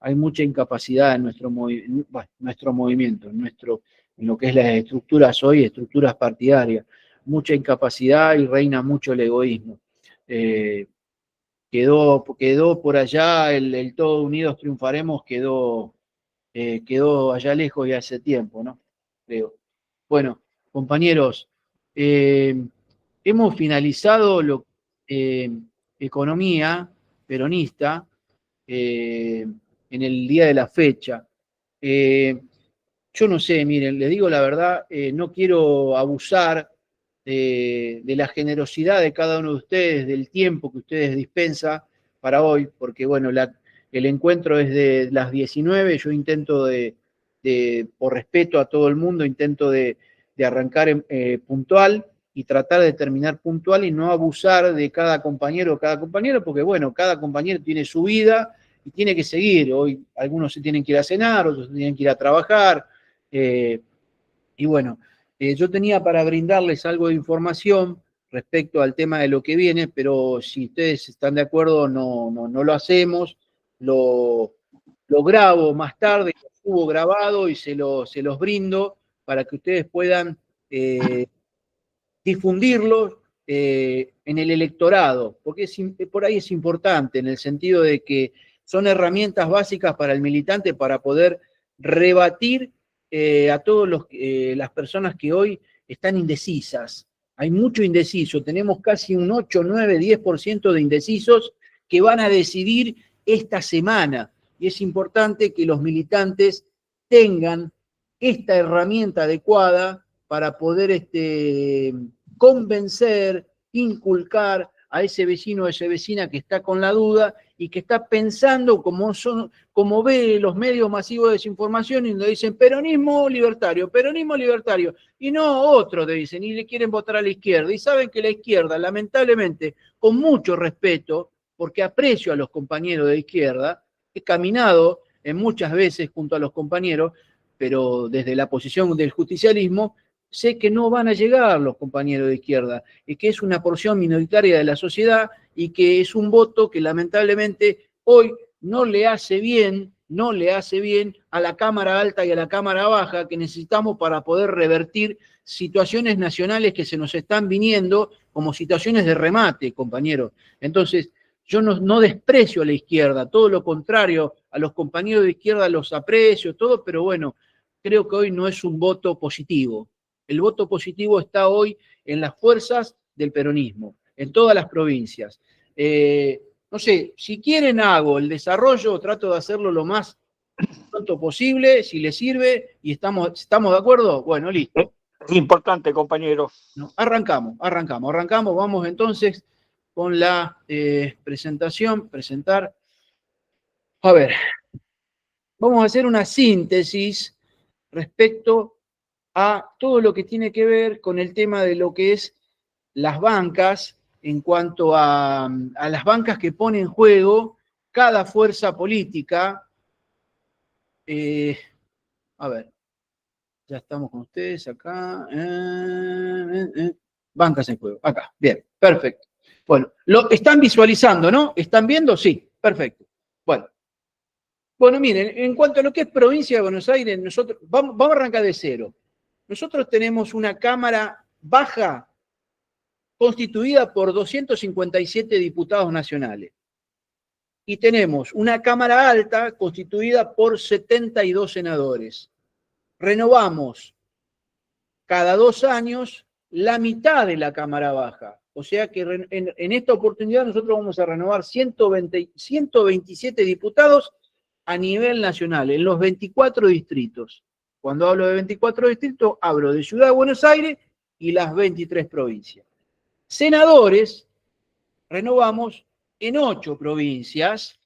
hay mucha incapacidad en nuestro movimiento, en lo que es las estructuras hoy, estructuras partidarias, mucha incapacidad y reina mucho el egoísmo. Quedó por allá el todos unidos triunfaremos, quedó allá lejos y hace tiempo, ¿no? Creo. Bueno, compañeros, hemos finalizado economía peronista en el día de la fecha. Yo no sé, miren, les digo la verdad, no quiero abusar de la generosidad de cada uno de ustedes, del tiempo que ustedes dispensan para hoy, porque bueno, el encuentro es de las 19, yo intento por respeto a todo el mundo, intento de arrancar puntual y tratar de terminar puntual y no abusar de cada compañero, porque bueno, cada compañero tiene su vida y tiene que seguir. Hoy algunos se tienen que ir a cenar, otros se tienen que ir a trabajar, y bueno, yo tenía para brindarles algo de información respecto al tema de lo que viene, pero si ustedes están de acuerdo, no lo hacemos, lo grabo más tarde, lo subo grabado y se los brindo para que ustedes puedan difundirlo en el electorado, porque por ahí es importante, en el sentido de que son herramientas básicas para el militante para poder rebatir a todas las personas que hoy están indecisas. Hay mucho indeciso, tenemos casi un 8, 9, 10% de indecisos que van a decidir esta semana, y es importante que los militantes tengan esta herramienta adecuada para poder convencer, inculcar a ese vecino o esa vecina que está con la duda y que está pensando como ve los medios masivos de desinformación y donde dicen peronismo libertario, y no otros te dicen, y le quieren votar a la izquierda, y saben que la izquierda, lamentablemente, con mucho respeto, porque aprecio a los compañeros de izquierda, he caminado muchas veces junto a los compañeros, pero desde la posición del justicialismo, sé que no van a llegar los compañeros de izquierda, y que es una porción minoritaria de la sociedad y que es un voto que lamentablemente hoy no le hace bien a la Cámara Alta y a la Cámara Baja que necesitamos para poder revertir situaciones nacionales que se nos están viniendo como situaciones de remate, compañeros. Entonces, yo no desprecio a la izquierda, todo lo contrario, a los compañeros de izquierda los aprecio, todo, pero bueno, creo que hoy no es un voto positivo. El voto positivo está hoy en las fuerzas del peronismo, en todas las provincias. No sé, si quieren hago el desarrollo, trato de hacerlo lo más pronto posible, si les sirve, y estamos de acuerdo, bueno, listo. Importante, compañero. No, arrancamos, vamos entonces con la presentación, presentar. A ver, vamos a hacer una síntesis respecto a todo lo que tiene que ver con el tema de lo que es las bancas, en cuanto a las bancas que pone en juego cada fuerza política. A ver, ya estamos con ustedes acá. Bancas en juego, acá, bien, perfecto. Bueno, lo están visualizando, ¿no? ¿Están viendo? Sí, perfecto. Bueno, miren, en cuanto a lo que es provincia de Buenos Aires, nosotros vamos a arrancar de cero. Nosotros tenemos una Cámara baja constituida por 257 diputados nacionales. Y tenemos una Cámara alta constituida por 72 senadores. Renovamos cada 2 años la mitad de la Cámara baja. O sea que en esta oportunidad nosotros vamos a renovar 127 diputados a nivel nacional, en los 24 distritos. Cuando hablo de 24 distritos, hablo de Ciudad de Buenos Aires y las 23 provincias. Senadores, renovamos en 8 provincias,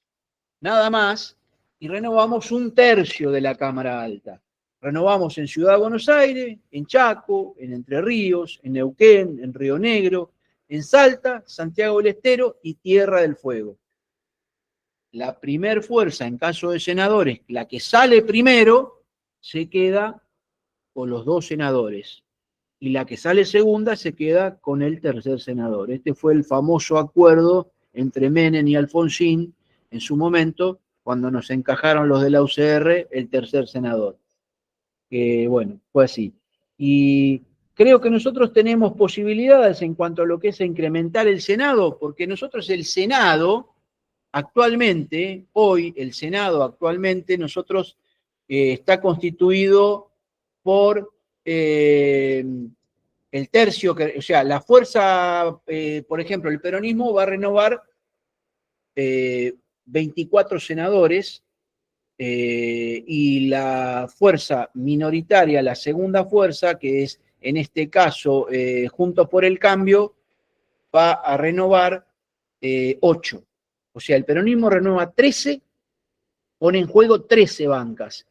nada más, y renovamos 1/3 de la Cámara Alta. Renovamos en Ciudad de Buenos Aires, en Chaco, en Entre Ríos, en Neuquén, en Río Negro, en Salta, Santiago del Estero y Tierra del Fuego. La primer fuerza, en caso de senadores, la que sale primero, se queda con los 2 senadores. Y la que sale segunda se queda con el tercer senador. Este fue el famoso acuerdo entre Menem y Alfonsín en su momento, cuando nos encajaron los de la UCR el tercer senador. Bueno, fue así. Y creo que nosotros tenemos posibilidades en cuanto a lo que es incrementar el Senado, porque nosotros el Senado, actualmente, hoy el Senado actualmente, nosotros está constituido por el tercio, o sea, la fuerza, por ejemplo, el peronismo va a renovar 24 senadores y la fuerza minoritaria, la segunda fuerza, que es en este caso Juntos por el Cambio, va a renovar 8. O sea, el peronismo renueva 13, pone en juego 13 bancas.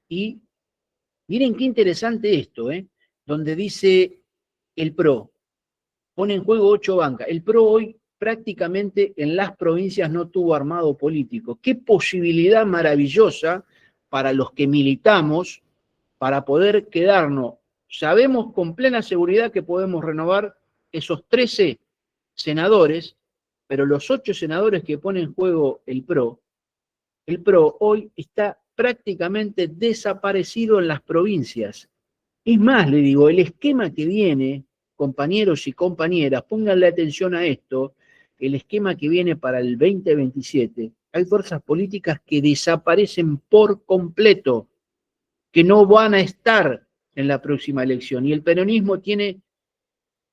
Y miren qué interesante esto, donde dice el PRO, pone en juego 8 bancas. El PRO hoy prácticamente en las provincias no tuvo armado político. Qué posibilidad maravillosa para los que militamos para poder quedarnos. Sabemos con plena seguridad que podemos renovar esos 13 senadores, pero los 8 senadores que pone en juego el PRO hoy está prácticamente desaparecido en las provincias. Es más, le digo, el esquema que viene, compañeros y compañeras, pónganle atención a esto, el esquema que viene para el 2027, hay fuerzas políticas que desaparecen por completo, que no van a estar en la próxima elección. Y el peronismo tiene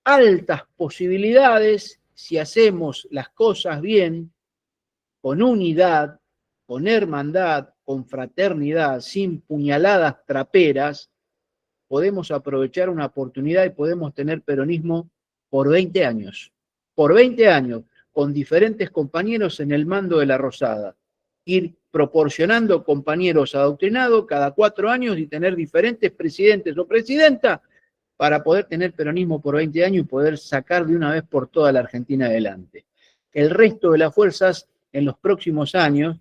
altas posibilidades, si hacemos las cosas bien, con unidad, con hermandad, con fraternidad, sin puñaladas traperas, podemos aprovechar una oportunidad y podemos tener peronismo por 20 años. Por 20 años, con diferentes compañeros en el mando de la Rosada. Ir proporcionando compañeros adoctrinados cada 4 años y tener diferentes presidentes o presidentas para poder tener peronismo por 20 años y poder sacar de una vez por toda la Argentina adelante. El resto de las fuerzas en los próximos años,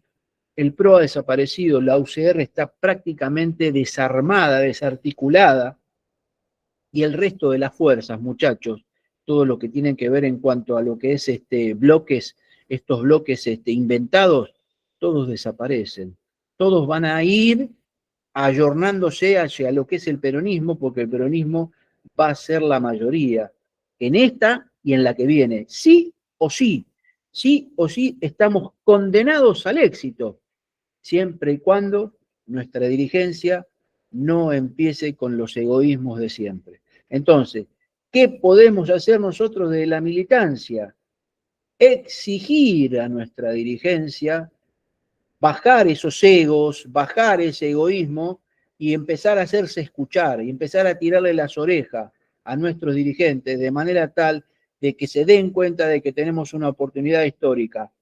el PRO ha desaparecido, la UCR está prácticamente desarmada, desarticulada, y el resto de las fuerzas, muchachos, todo lo que tiene que ver en cuanto a lo que es bloques, estos bloques inventados, todos desaparecen. Todos van a ir ayornándose hacia lo que es el peronismo, porque el peronismo va a ser la mayoría en esta y en la que viene. Sí o sí, sí o sí estamos condenados al éxito, siempre y cuando nuestra dirigencia no empiece con los egoísmos de siempre. Entonces, ¿qué podemos hacer nosotros de la militancia? Exigir a nuestra dirigencia bajar esos egos, bajar ese egoísmo y empezar a hacerse escuchar y empezar a tirarle las orejas a nuestros dirigentes de manera tal de que se den cuenta de que tenemos una oportunidad histórica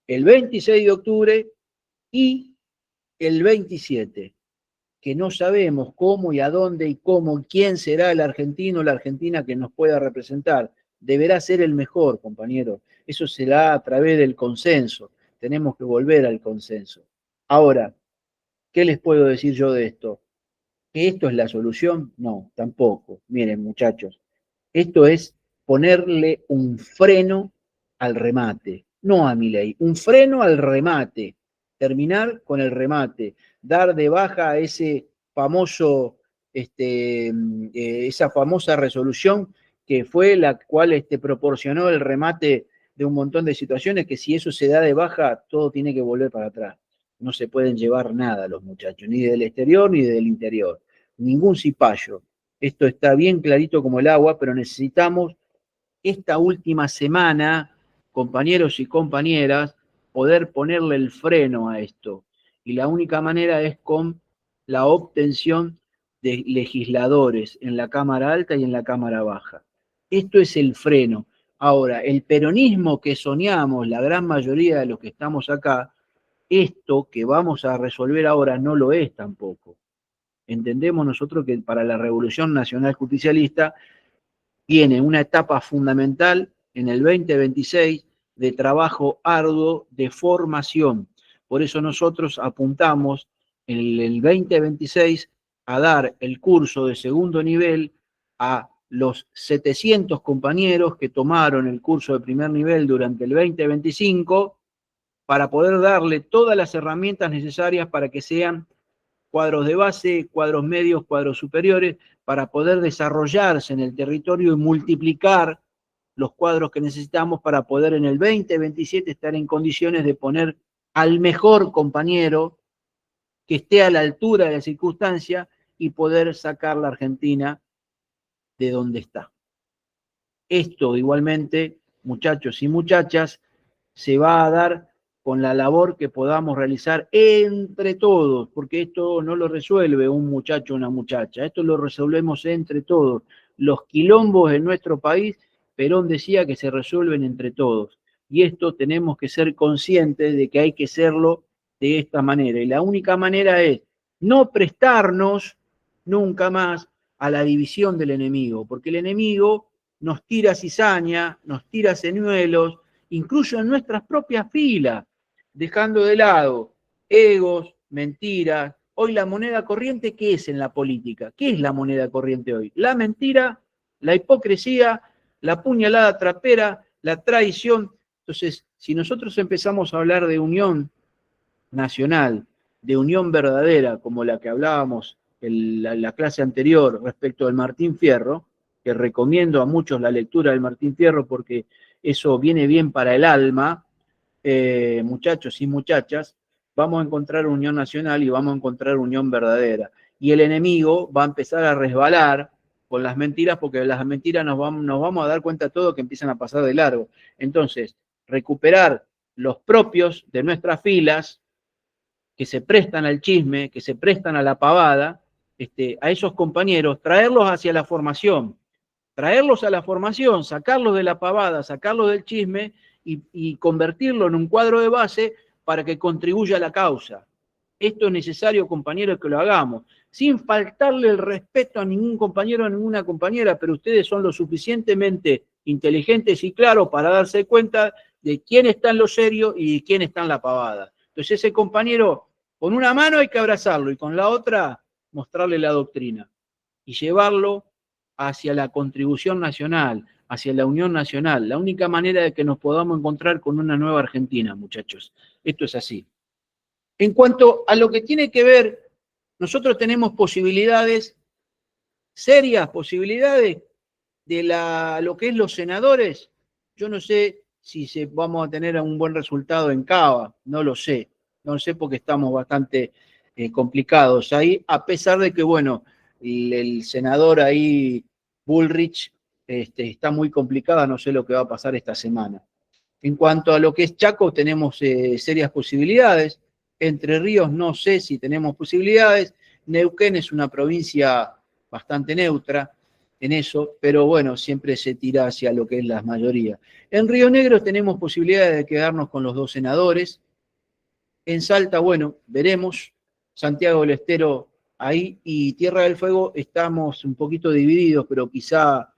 el 26 de octubre y el 27, que no sabemos cómo y a dónde y cómo, quién será el argentino o la argentina que nos pueda representar. Deberá ser el mejor, compañero. Eso será a través del consenso. Tenemos que volver al consenso. Ahora, ¿qué les puedo decir yo de esto? ¿Que esto es la solución? No, tampoco. Miren, muchachos, esto es ponerle un freno al remate, no a Milei, un freno al remate, terminar con el remate, dar de baja a ese famoso, esa famosa resolución que fue la cual proporcionó el remate de un montón de situaciones que si eso se da de baja, todo tiene que volver para atrás. No se pueden llevar nada los muchachos, ni del exterior ni del interior, ningún cipayo. Esto está bien clarito como el agua, pero necesitamos esta última semana, compañeros y compañeras, poder ponerle el freno a esto. Y la única manera es con la obtención de legisladores en la Cámara Alta y en la Cámara Baja. Esto es el freno. Ahora, el peronismo que soñamos, la gran mayoría de los que estamos acá, esto que vamos a resolver ahora no lo es tampoco. Entendemos nosotros que para la Revolución Nacional Justicialista tiene una etapa fundamental en el 2026 de trabajo arduo de formación. Por eso nosotros apuntamos en el 2026 a dar el curso de segundo nivel a los 700 compañeros que tomaron el curso de primer nivel durante el 2025 para poder darle todas las herramientas necesarias para que sean cuadros de base, cuadros medios, cuadros superiores, para poder desarrollarse en el territorio y multiplicar los cuadros que necesitamos para poder en el 2027 estar en condiciones de poner al mejor compañero que esté a la altura de la circunstancia y poder sacar la Argentina de donde está. Esto igualmente, muchachos y muchachas, se va a dar con la labor que podamos realizar entre todos, porque esto no lo resuelve un muchacho o una muchacha, esto lo resolvemos entre todos. Los quilombos en nuestro país, Perón decía que se resuelven entre todos, y esto tenemos que ser conscientes de que hay que hacerlo de esta manera, y la única manera es no prestarnos nunca más a la división del enemigo, porque el enemigo nos tira cizaña, nos tira señuelos, incluso en nuestras propias filas, dejando de lado egos, mentiras. Hoy la moneda corriente, ¿qué es en la política? ¿Qué es la moneda corriente hoy? La mentira, la hipocresía, la puñalada trapera, la traición. Entonces, si nosotros empezamos a hablar de unión nacional, de unión verdadera, como la que hablábamos en la clase anterior respecto del Martín Fierro, que recomiendo a muchos la lectura del Martín Fierro porque eso viene bien para el alma, muchachos y muchachas, vamos a encontrar unión nacional y vamos a encontrar unión verdadera. Y el enemigo va a empezar a resbalar con las mentiras, porque las mentiras nos vamos a dar cuenta todo que empiezan a pasar de largo. Entonces, recuperar los propios de nuestras filas, que se prestan al chisme, que se prestan a la pavada, a esos compañeros, traerlos hacia la formación, traerlos a la formación, sacarlos de la pavada, sacarlos del chisme y convertirlo en un cuadro de base para que contribuya a la causa. Esto es necesario, compañeros, que lo hagamos, sin faltarle el respeto a ningún compañero, a ninguna compañera, pero ustedes son lo suficientemente inteligentes y claros para darse cuenta de quién está en lo serio y de quién está en la pavada. Entonces ese compañero, con una mano hay que abrazarlo y con la otra mostrarle la doctrina y llevarlo hacia la contribución nacional, hacia la unión nacional. La única manera de que nos podamos encontrar con una nueva Argentina, muchachos. Esto es así. En cuanto a lo que tiene que ver, nosotros tenemos posibilidades, serias posibilidades, de lo que es los senadores. Yo no sé si vamos a tener un buen resultado en Cava, no lo sé. No lo sé porque estamos bastante complicados ahí, a pesar de que, bueno, el senador ahí, Bullrich, está muy complicada, no sé lo que va a pasar esta semana. En cuanto a lo que es Chaco, tenemos serias posibilidades. Entre Ríos no sé si tenemos posibilidades. Neuquén es una provincia bastante neutra. en eso, pero bueno, siempre se tira hacia lo que es la mayoría. En Río Negro tenemos posibilidades de quedarnos con los 2 senadores. En Salta, bueno, veremos. Santiago del Estero ahí y Tierra del Fuego estamos un poquito divididos, pero quizá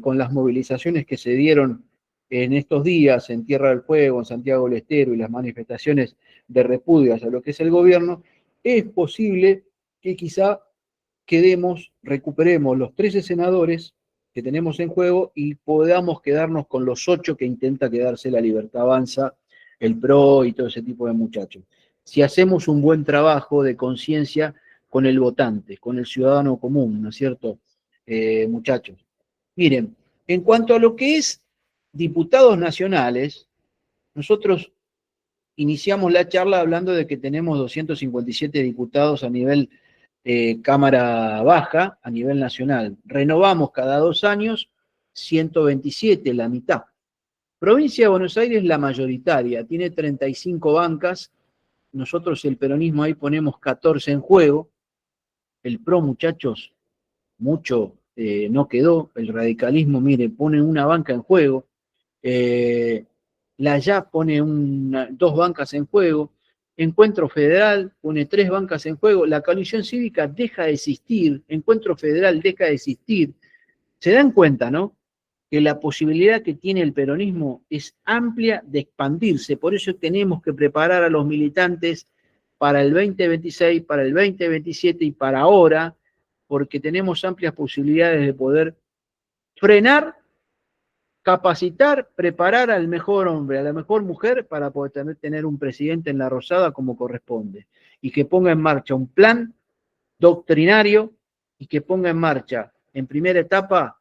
con las movilizaciones que se dieron en estos días en Tierra del Fuego, en Santiago del Estero y las manifestaciones de repudio hacia lo que es el gobierno, es posible que quizá recuperemos los 13 senadores que tenemos en juego y podamos quedarnos con los 8 que intenta quedarse la Libertad Avanza, el PRO y todo ese tipo de muchachos. Si hacemos un buen trabajo de conciencia con el votante, con el ciudadano común, ¿no es cierto, muchachos? Miren, en cuanto a lo que es diputados nacionales, nosotros iniciamos la charla hablando de que tenemos 257 diputados a nivel Cámara Baja, a nivel nacional. Renovamos cada 2 años 127, la mitad. Provincia de Buenos Aires, la mayoritaria, tiene 35 bancas. Nosotros, el peronismo, ahí ponemos 14 en juego. El PRO, muchachos, mucho no quedó. El radicalismo, mire, pone una banca en juego. La YA pone 2 bancas en juego. Encuentro Federal pone 3 bancas en juego. La coalición cívica deja de existir. Encuentro Federal deja de existir. Se dan cuenta, ¿no? Que la posibilidad que tiene el peronismo es amplia de expandirse. Por eso tenemos que preparar a los militantes para el 2026, para el 2027 y para ahora, porque tenemos amplias posibilidades de poder frenar, capacitar, preparar al mejor hombre, a la mejor mujer para poder tener un presidente en la Rosada como corresponde y que ponga en marcha un plan doctrinario y que ponga en marcha en primera etapa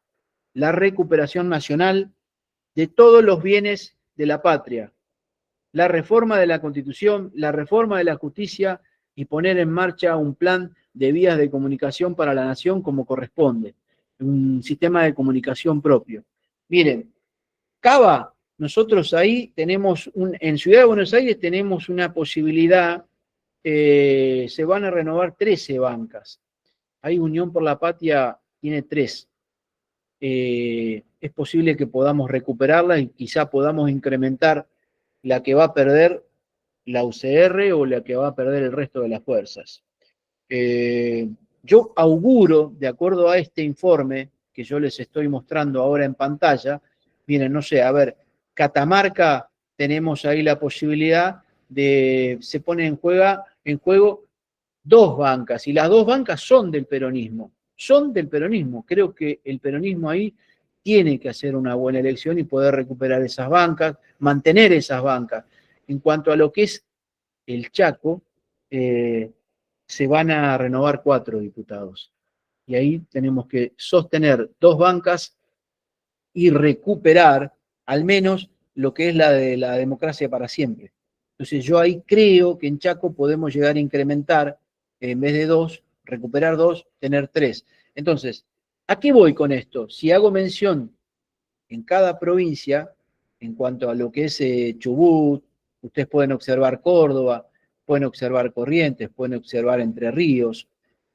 la recuperación nacional de todos los bienes de la patria, la reforma de la Constitución, la reforma de la justicia y poner en marcha un plan de vías de comunicación para la nación como corresponde, un sistema de comunicación propio. Miren, Cava, nosotros ahí tenemos, en Ciudad de Buenos Aires tenemos una posibilidad, se van a renovar 13 bancas. Ahí Unión por la Patria tiene 3. Es posible que podamos recuperarla y quizá podamos incrementar la que va a perder la UCR o la que va a perder el resto de las fuerzas. Yo auguro, de acuerdo a este informe que yo les estoy mostrando ahora en pantalla, miren, no sé, a ver, Catamarca tenemos ahí la posibilidad se pone en juego 2 bancas, y las 2 bancas son del peronismo. Creo que el peronismo ahí tiene que hacer una buena elección y poder recuperar esas bancas, mantener esas bancas. En cuanto a lo que es el Chaco, se van a renovar 4 diputados. Y ahí tenemos que sostener 2 bancas y recuperar al menos lo que es la de la democracia para siempre. Entonces yo ahí creo que en Chaco podemos llegar a incrementar, en vez de 2, recuperar 2, tener 3. Entonces, ¿a qué voy con esto? Si hago mención en cada provincia, en cuanto a lo que es Chubut, ustedes pueden observar Córdoba, pueden observar Corrientes, pueden observar Entre Ríos.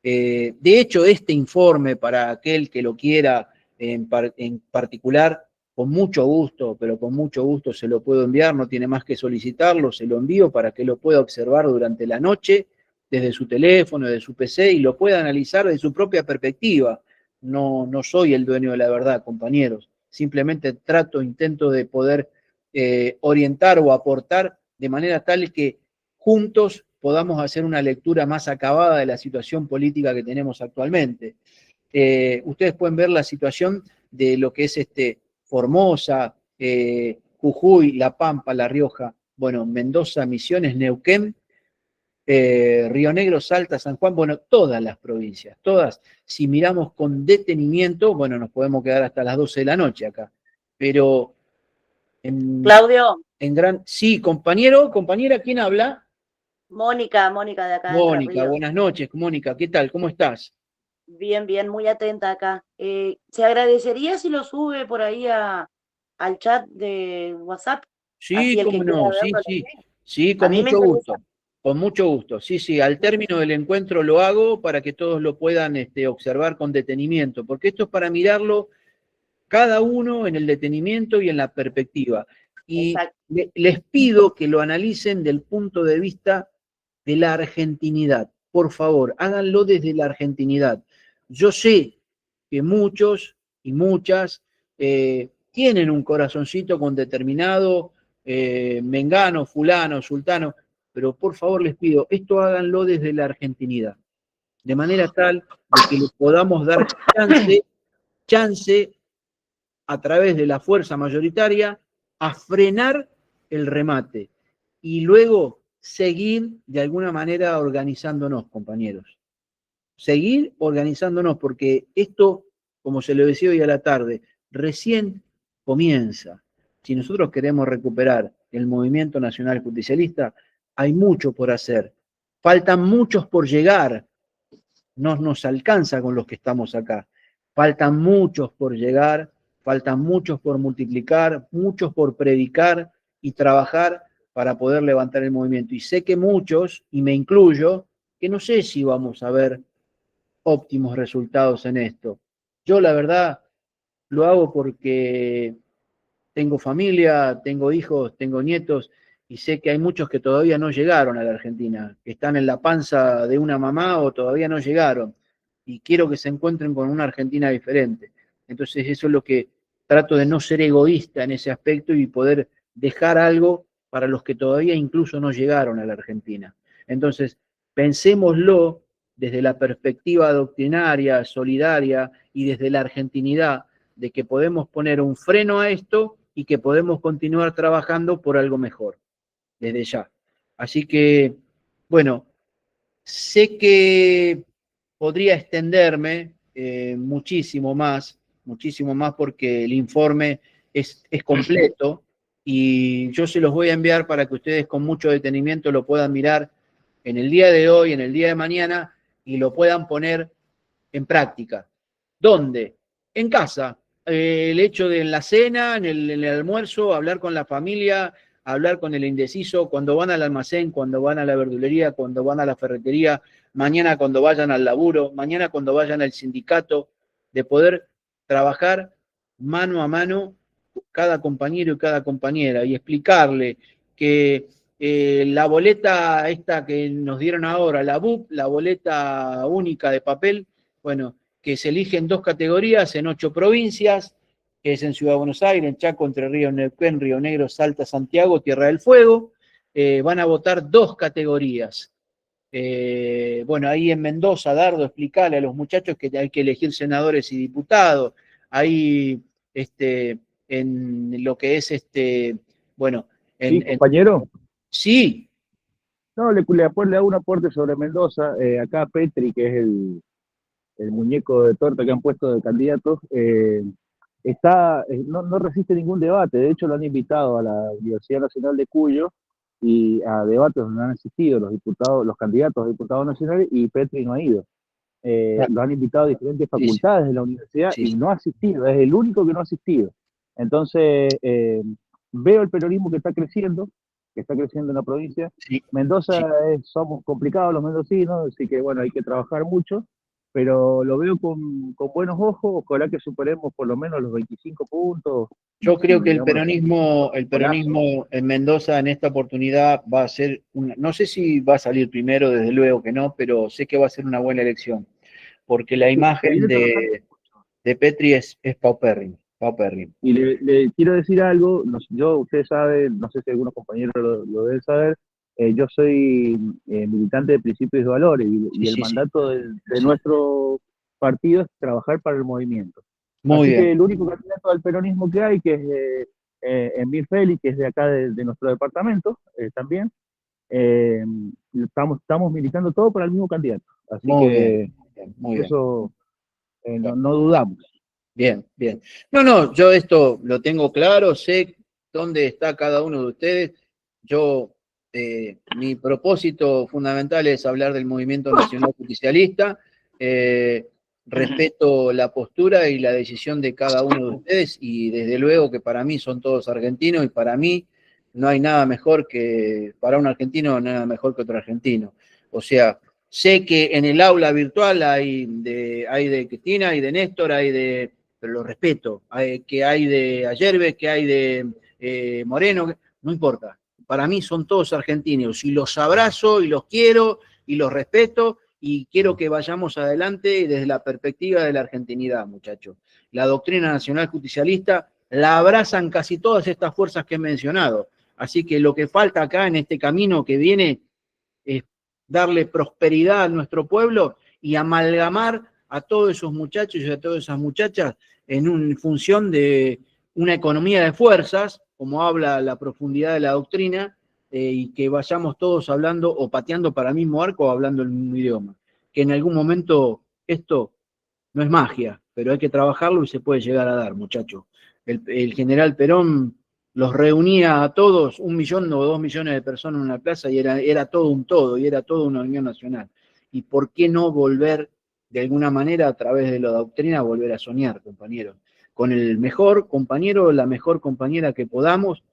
De hecho, este informe, para aquel que lo quiera en particular, con mucho gusto, pero con mucho gusto se lo puedo enviar, no tiene más que solicitarlo, se lo envío para que lo pueda observar durante la noche, desde su teléfono, desde su PC, y lo pueda analizar desde su propia perspectiva. No soy el dueño de la verdad, compañeros. Simplemente intento de poder orientar o aportar de manera tal que juntos podamos hacer una lectura más acabada de la situación política que tenemos actualmente. Ustedes pueden ver la situación de lo que es Formosa, Jujuy, La Pampa, La Rioja, bueno, Mendoza, Misiones, Neuquén, Río Negro, Salta, San Juan, bueno, todas las provincias, todas. Si miramos con detenimiento, bueno, nos podemos quedar hasta las 12 de la noche acá. Pero Claudio. Sí, compañera, ¿quién habla? Mónica de acá. Mónica, buenas noches, Mónica, ¿qué tal? ¿Cómo estás? Bien, muy atenta acá. Se agradecería si lo sube por ahí al chat de WhatsApp. Sí, cómo no, sí, con mucho gusto. Con mucho gusto. Sí, sí, al término del encuentro lo hago para que todos lo puedan observar con detenimiento, porque esto es para mirarlo cada uno en el detenimiento y en la perspectiva. Y Exacto. les pido que lo analicen del punto de vista de la argentinidad. Por favor, háganlo desde la argentinidad. Yo sé que muchos y muchas tienen un corazoncito con determinado mengano, fulano, sultano, pero por favor les pido, esto háganlo desde la argentinidad, de manera tal de que les podamos dar chance a través de la fuerza mayoritaria a frenar el remate y luego seguir de alguna manera organizándonos, compañeros. Seguir organizándonos, porque esto, como se lo decía hoy a la tarde, recién comienza. Si nosotros queremos recuperar el movimiento nacional justicialista, hay mucho por hacer. Faltan muchos por llegar. No nos alcanza con los que estamos acá. Faltan muchos por llegar, faltan muchos por multiplicar, muchos por predicar y trabajar para poder levantar el movimiento. Y sé que muchos, y me incluyo, que no sé si vamos a ver óptimos resultados en esto. Yo la verdad lo hago porque tengo familia, tengo hijos, tengo nietos, y sé que hay muchos que todavía no llegaron a la Argentina, que están en la panza de una mamá o todavía no llegaron, y quiero que se encuentren con una Argentina diferente. Entonces eso es lo que trato de no ser egoísta en ese aspecto y poder dejar algo para los que todavía incluso no llegaron a la Argentina. Entonces, pensémoslo desde la perspectiva doctrinaria, solidaria y desde la argentinidad, de que podemos poner un freno a esto y que podemos continuar trabajando por algo mejor, desde ya. Así que, bueno, sé que podría extenderme muchísimo más porque el informe es completo y yo se los voy a enviar para que ustedes con mucho detenimiento lo puedan mirar en el día de hoy, en el día de mañana y lo puedan poner en práctica. ¿Dónde? En casa. El hecho de en la cena, en el almuerzo, hablar con la familia, hablar con el indeciso, cuando van al almacén, cuando van a la verdulería, cuando van a la ferretería, mañana cuando vayan al laburo, mañana cuando vayan al sindicato, de poder trabajar mano a mano cada compañero y cada compañera y explicarle que la boleta esta que nos dieron ahora, la BUP, la boleta única de papel, bueno, que se eligen 2 categorías en 8 provincias, que es en Ciudad de Buenos Aires, en Chaco, Entre Ríos, Neuquén, Río Negro, Salta, Santiago, Tierra del Fuego. Van a votar 2 categorías. Bueno, ahí en Mendoza, Dardo, explicarle a los muchachos que hay que elegir senadores y diputados. Ahí, en lo que es, bueno, Sí, compañero. Sí. No, le hago un aporte sobre Mendoza. Acá Petri, que es el muñeco de torta que han puesto de candidatos, no resiste ningún debate. De hecho, lo han invitado a la Universidad Nacional de Cuyo y a debates donde han asistido los candidatos a diputados nacionales, y Petri no ha ido. Lo han invitado a diferentes facultades de la universidad y no ha asistido. Es el único que no ha asistido. Entonces, veo el peronismo que está creciendo en la provincia. Mendoza somos complicados los mendocinos, así que bueno, hay que trabajar mucho, pero lo veo con buenos ojos. Ojalá que superemos por lo menos los 25 puntos. Yo creo que el peronismo en Mendoza en esta oportunidad va a ser, no sé si va a salir primero, desde luego que no, pero sé que va a ser una buena elección, porque la imagen de Petri es paupérrima. Y le quiero decir algo, usted sabe, no sé si algunos compañeros lo deben saber, yo soy militante de principios y valores, y el mandato de nuestro partido es trabajar para el movimiento. Así que el único candidato al peronismo que hay, que es Emir Félix, que es de acá de nuestro departamento también, estamos militando todo para el mismo candidato. Así que eso no dudamos. Bien. No, yo esto lo tengo claro, sé dónde está cada uno de ustedes. Mi propósito fundamental es hablar del movimiento nacional justicialista. Respeto la postura y la decisión de cada uno de ustedes, y desde luego que para mí son todos argentinos, y para mí no hay nada mejor que, para un argentino, nada mejor que otro argentino. O sea, sé que en el aula virtual hay de Cristina, hay de Néstor, pero lo respeto, que hay de Ayerbe, que hay de Moreno, no importa. Para mí son todos argentinos y los abrazo y los quiero y los respeto y quiero que vayamos adelante desde la perspectiva de la argentinidad, muchachos. La doctrina nacional justicialista la abrazan casi todas estas fuerzas que he mencionado. Así que lo que falta acá en este camino que viene es darle prosperidad a nuestro pueblo y amalgamar a todos esos muchachos y a todas esas muchachas en función de una economía de fuerzas, como habla la profundidad de la doctrina, y que vayamos todos hablando o pateando para el mismo arco o hablando el mismo idioma. Que en algún momento esto no es magia, pero hay que trabajarlo y se puede llegar a dar, muchachos. El general Perón los reunía a todos, 1 millón o 2 millones de personas en una plaza y era todo un todo, y era toda una unión nacional. ¿Y por qué no volver de alguna manera a través de la doctrina, volver a soñar, compañeros? Con el mejor compañero, la mejor compañera que podamos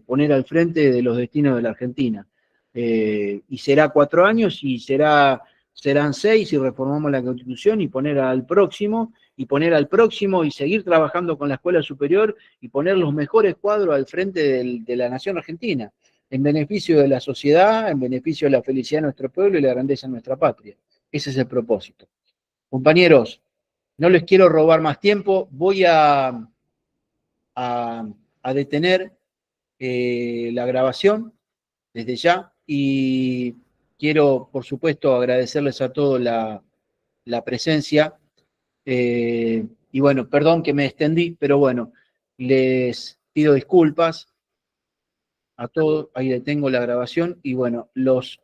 poner al frente de los destinos de la Argentina. Y será 4 años y serán 6 si reformamos la Constitución y poner al próximo y seguir trabajando con la escuela superior y poner los mejores cuadros al frente de la nación argentina, en beneficio de la sociedad, en beneficio de la felicidad de nuestro pueblo y la grandeza de nuestra patria. Ese es el propósito. Compañeros, no les quiero robar más tiempo, voy a detener la grabación desde ya y quiero, por supuesto, agradecerles a todos la presencia. Y bueno, perdón que me extendí, pero bueno, les pido disculpas a todos. Ahí detengo la grabación y bueno, los